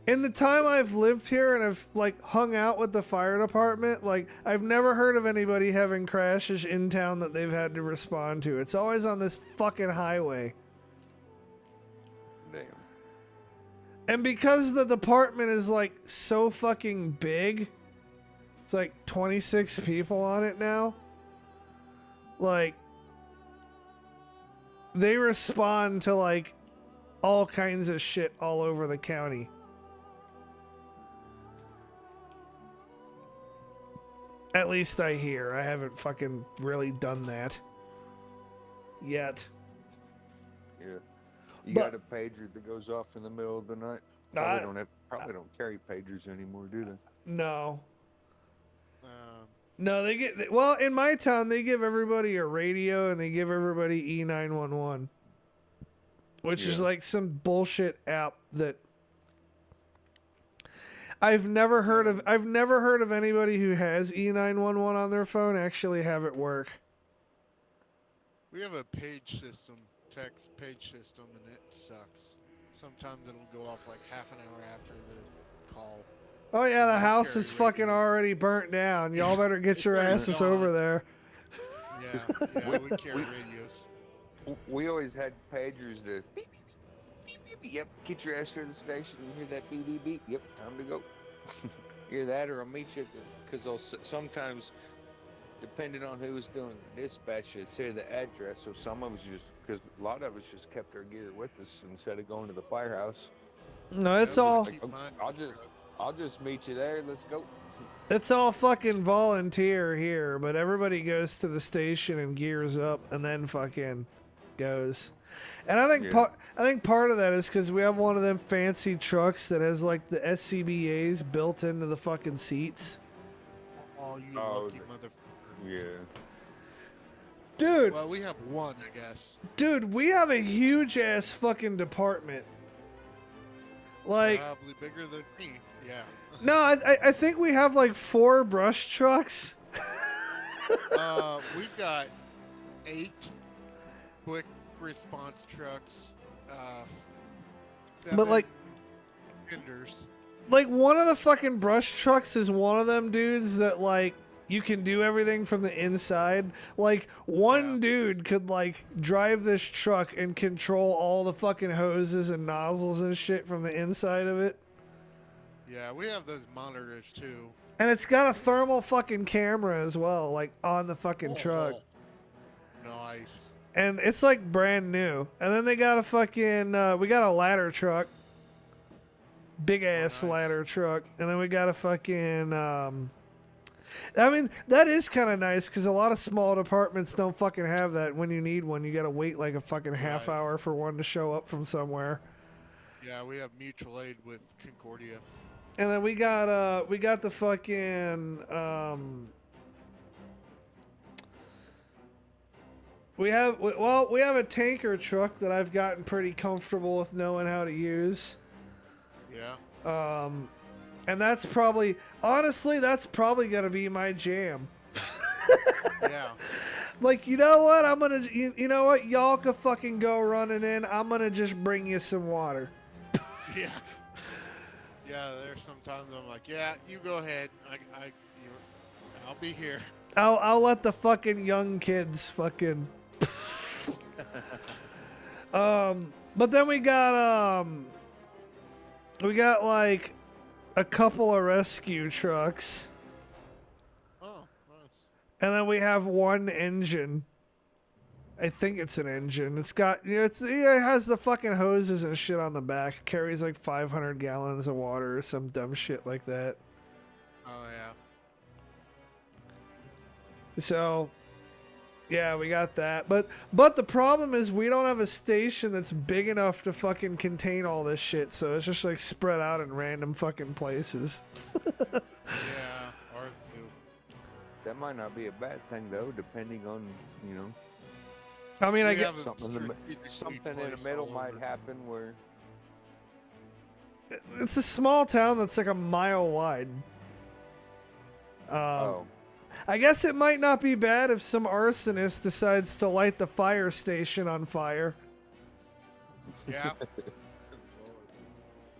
in the time I've lived here and I've like hung out with the fire department, like I've never heard of anybody having crashes in town that they've had to respond to. It's always on this fucking highway. Damn. And because the department is like so fucking big, it's like 26 people on it now. Like they respond to like all kinds of shit all over the county. At least I hear. I haven't fucking really done that yet. Yeah. You But- got a pager that goes off in the middle of the night? I- Probably don't carry pagers anymore, do they? No. Um, No, they get well in my town. They give everybody a radio and they give everybody E911, which is Yeah. like some bullshit app that I've never heard of. I've never heard of anybody who has E911 on their phone actually have it work. we have a page system, text page system, and it sucks. Sometimes it'll go off like half an hour after the call. Oh yeah, the I house carry is fucking radio. already burnt down. Y'all better get your They're asses gone. over there. Yeah, we carry radios. We always had pagers to beep, beep, beep, beep, beep. Yep, get your ass to the station and hear that beep, beep, beep. Yep, time to go. Hear that, or I'll meet you because sometimes, depending on who was doing the dispatch, it'd say the address. So some of us because a lot of us just kept our gear with us instead of going to the firehouse. No, it's Yeah, all keep mine. I'll just meet you there. Let's go. it's all fucking volunteer here, but everybody goes to the station and gears up and then fucking goes. And I think Yeah. part of that is because we have one of them fancy trucks that has like the SCBA's built into the fucking seats. Oh, you Oh, lucky motherfucker. Yeah. Dude, Well, we have one, I guess. we have a huge ass fucking department. Like, Probably bigger than me. Yeah. no, I think we have like 4 brush trucks. We've got 8 quick response trucks. But like, Fenders. like one of the fucking brush trucks is one of them dudes that like you can do everything from the inside. Like one Yeah. dude could like drive this truck and control all the fucking hoses and nozzles and shit from the inside of it. Yeah, we have those monitors too. And it's got a thermal fucking camera as well, like on the fucking truck. Oh, nice. And it's like brand new. And then they got a fucking we got a ladder truck. Big ass nice. ladder truck. And then we got a fucking I mean, that is kind of nice because a lot of small departments don't fucking have that. When you need one, you got to wait like a fucking half Right. hour for one to show up from somewhere. Yeah, we have mutual aid with Concordia. And then we got the fucking we have a tanker truck that I've gotten pretty comfortable with knowing how to use. Yeah. And that's probably gonna be my jam. Yeah. Like, you know what? I'm gonna, you know what? Y'all can fucking go running in. I'm gonna just bring you some water. Yeah. Yeah, there's sometimes I'm like, yeah, you go ahead. I'll be here. I'll let the fucking young kids fucking. But then we got like a couple of rescue trucks, Oh, nice. and then we have one engine. I think it's an engine. It's got, it has the fucking hoses and shit on the back. It carries like 500 gallons of water or some dumb shit like that. Oh yeah. So, yeah, we got that. But the problem is we don't have a station that's big enough to fucking contain all this shit. So it's just like spread out in random fucking places. Yeah. Ours too. That might not be a bad thing though, depending on, you know, I mean, I We get have 'em something in the, strategically something in the placed middle all might over. happen where. it's a small town that's like a mile wide. Oh, I guess it might not be bad if some arsonist decides to light the fire station on fire. Yeah.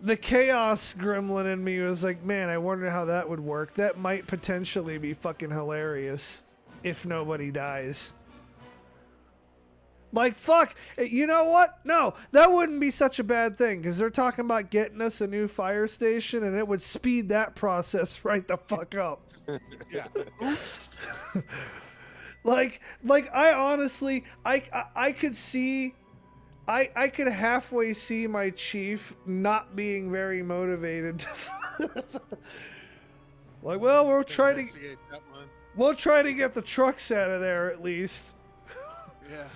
The chaos gremlin in me was like, man, I wonder how that would work. That might potentially be fucking hilarious if nobody dies. Like, fuck, you know what? No, that wouldn't be such a bad thing because they're talking about getting us a new fire station and it would speed that process right the fuck up. Yeah. Oops. Like I honestly, I could see, I could halfway see my chief not being very motivated. Like, well, we'll try to Investigate that one. get the trucks out of there at least. Yeah.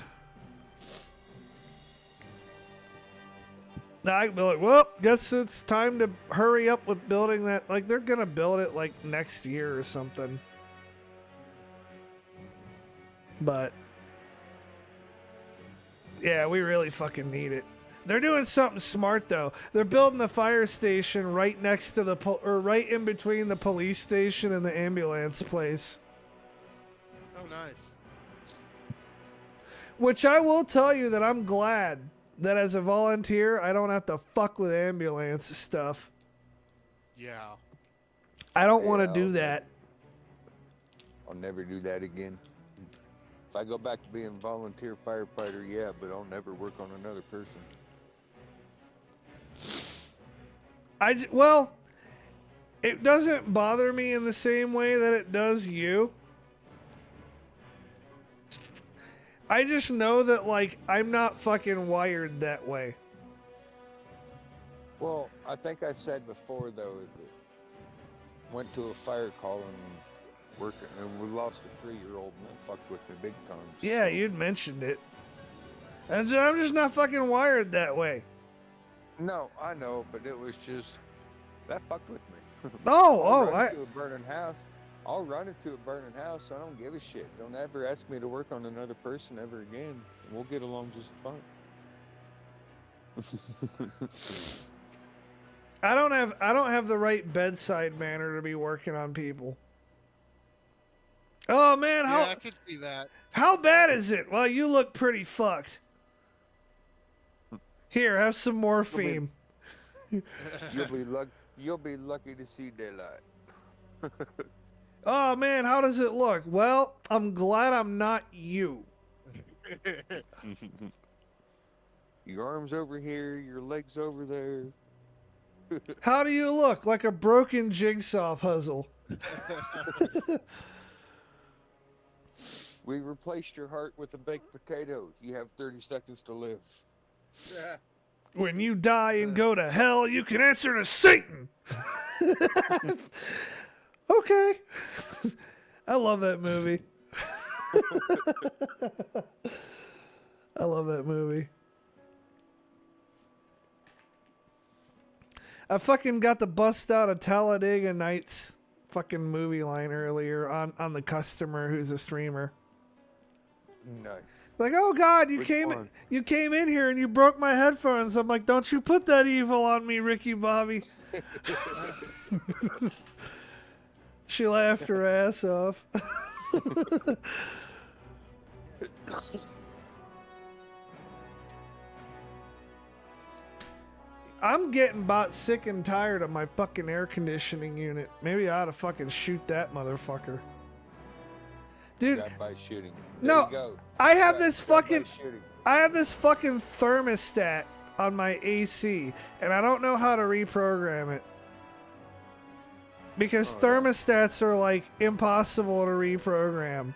I'd be like, well, guess it's time to hurry up with building that. Like, they're gonna build it like next year or something. But yeah, we really fucking need it. They're doing something smart though. They're building the fire station right next to the or right in between the police station and the ambulance place. Oh, nice. Which I will tell you that I'm glad that as a volunteer, I don't have to fuck with ambulance stuff. Yeah. I don't want to Yeah, do okay. that. I'll never do that again. If I go back to being volunteer firefighter, yeah, but I'll never work on another person. Well, it doesn't bother me in the same way that it does you. I just know that, like, I'm not fucking wired that way. Well, I think I said before though that went to a fire call and working, and we lost a 3-year-old, and that fucked with me big time. Yeah, you'd mentioned it. And I'm just not fucking wired that way. No, I know, but it was just that fucked with me. Oh, run into a burning house. I'll run into a burning house. I don't give a shit. Don't ever ask me to work on another person ever again. We'll get along just fine. I don't have the right bedside manner to be working on people. Oh man, Yeah, I could see that. how bad is it? Well, you look pretty fucked. Here, have some morphine. You'll be lucky to see daylight. Oh man, how does it look? Well, I'm glad I'm not you. Your arms over here, your legs over there. How do you look? Like a broken jigsaw puzzle. We replaced your heart with a baked potato. You have 30 seconds to live. When you die and go to hell, you can answer to Satan. Okay. I love that movie. I love that movie. I fucking got the bust out of Talladega Nights fucking movie line earlier on the customer who's a streamer. Nice. Like, oh God, you Which came one? in here and you broke my headphones. I'm like, don't you put that evil on me, Ricky Bobby. She laughed her ass off. I'm getting about sick and tired of my fucking air conditioning unit. Maybe I ought to fucking shoot that motherfucker. Dude, Grab by shooting. No, There you go. I have Grab- this grab by fucking shooting. I have this fucking thermostat on my AC, and I don't know how to reprogram it. Because Oh, no. thermostats are like impossible to reprogram.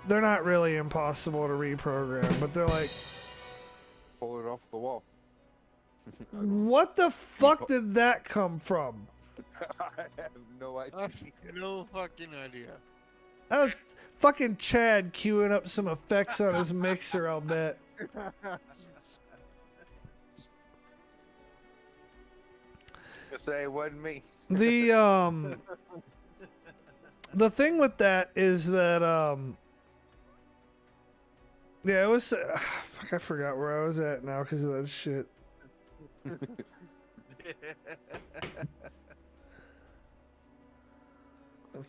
They're not really impossible to reprogram, but they're like, Pull it off the wall. what the fuck did that come from? I have no I idea. have no fucking idea. That was fucking Chad queuing up some effects on his mixer, I'll bet. Say it wasn't me. The The thing with that is that yeah, it was fuck, I forgot where I was at now because of that shit.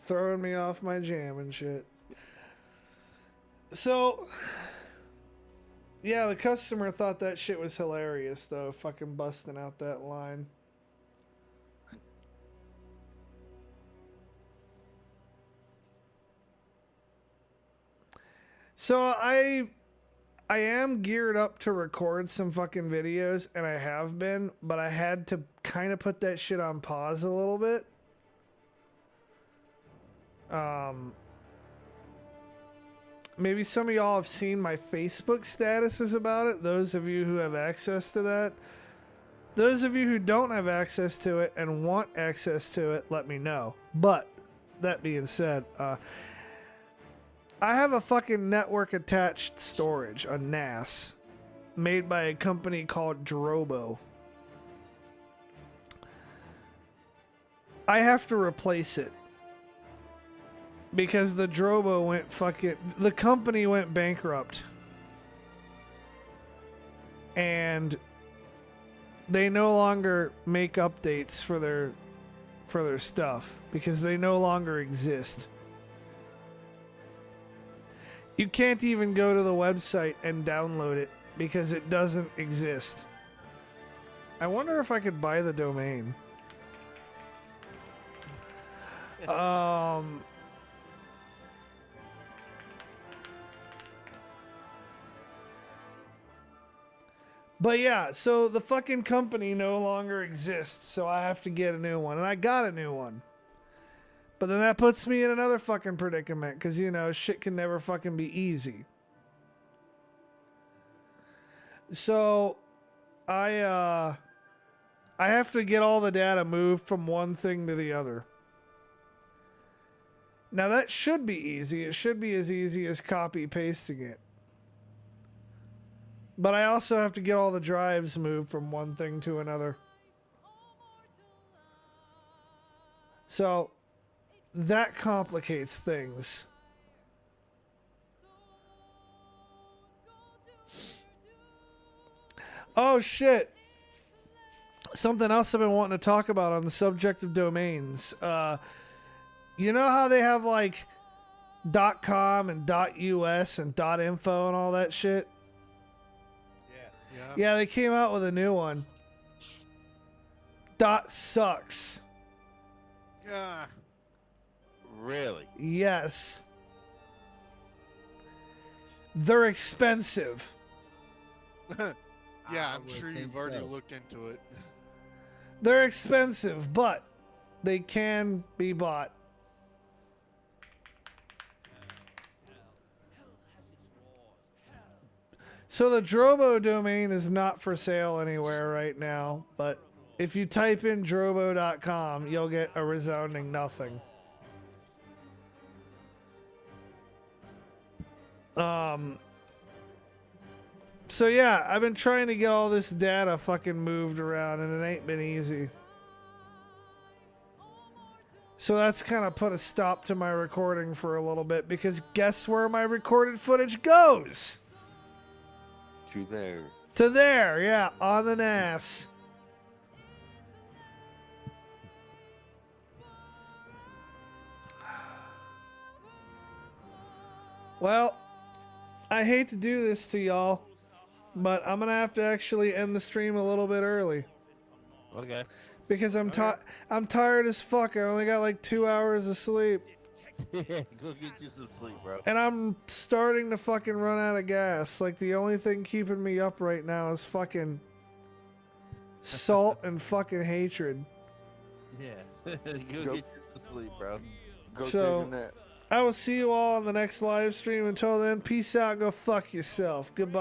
Throwing me off my jam and shit. So yeah, the customer thought that shit was hilarious though, fucking busting out that line. So I am geared up to record some fucking videos, and I have been, but I had to kind of put that shit on pause a little bit. Maybe some of y'all have seen my Facebook statuses about it, those of you who have access to that. Those of you who don't have access to it and want access to it, let me know. But, that being said, I have a fucking network attached storage, a NAS, made by a company called Drobo. I have to replace it because the Drobo went the company went bankrupt. And they no longer make updates for their stuff because they no longer exist. You can't even go to the website and download it because it doesn't exist. I wonder if I could buy the domain. But yeah, so the fucking company no longer exists, so I have to get a new one, and I got a new one. But then that puts me in another fucking predicament, because, you know, shit can never fucking be easy. So, I have to get all the data moved from one thing to the other. Now, that should be easy. It should be as easy as copy-pasting it. But I also have to get all the drives moved from one thing to another. So, that complicates things. Oh shit. Something else I've been wanting to talk about on the subject of domains. You know how they have like .com and .us and .info and all that shit? Yeah, they came out with a new one. .sucks. Yeah. Really? Yes. They're expensive. Yeah, I'm would sure think you've already so. looked into it. They're expensive, but they can be bought. So the Drobo domain is not for sale anywhere right now, but if you type in drobo.com, you'll get a resounding nothing. So yeah, I've been trying to get all this data fucking moved around, and it ain't been easy. So that's kind of put a stop to my recording for a little bit, because guess where my recorded footage goes? To there. To there, yeah, on the NAS. Well, I hate to do this to y'all, but I'm gonna have to actually end the stream a little bit early Okay. because I'm tired as fuck. I only got like 2 hours of sleep, Go get you some sleep, bro. and I'm starting to fucking run out of gas. Like, the only thing keeping me up right now is fucking salt and fucking hatred. Yeah. Go get you some sleep, bro. Go So- take a nap. I will see you all on the next live stream. Until then, peace out. Go fuck yourself. Goodbye.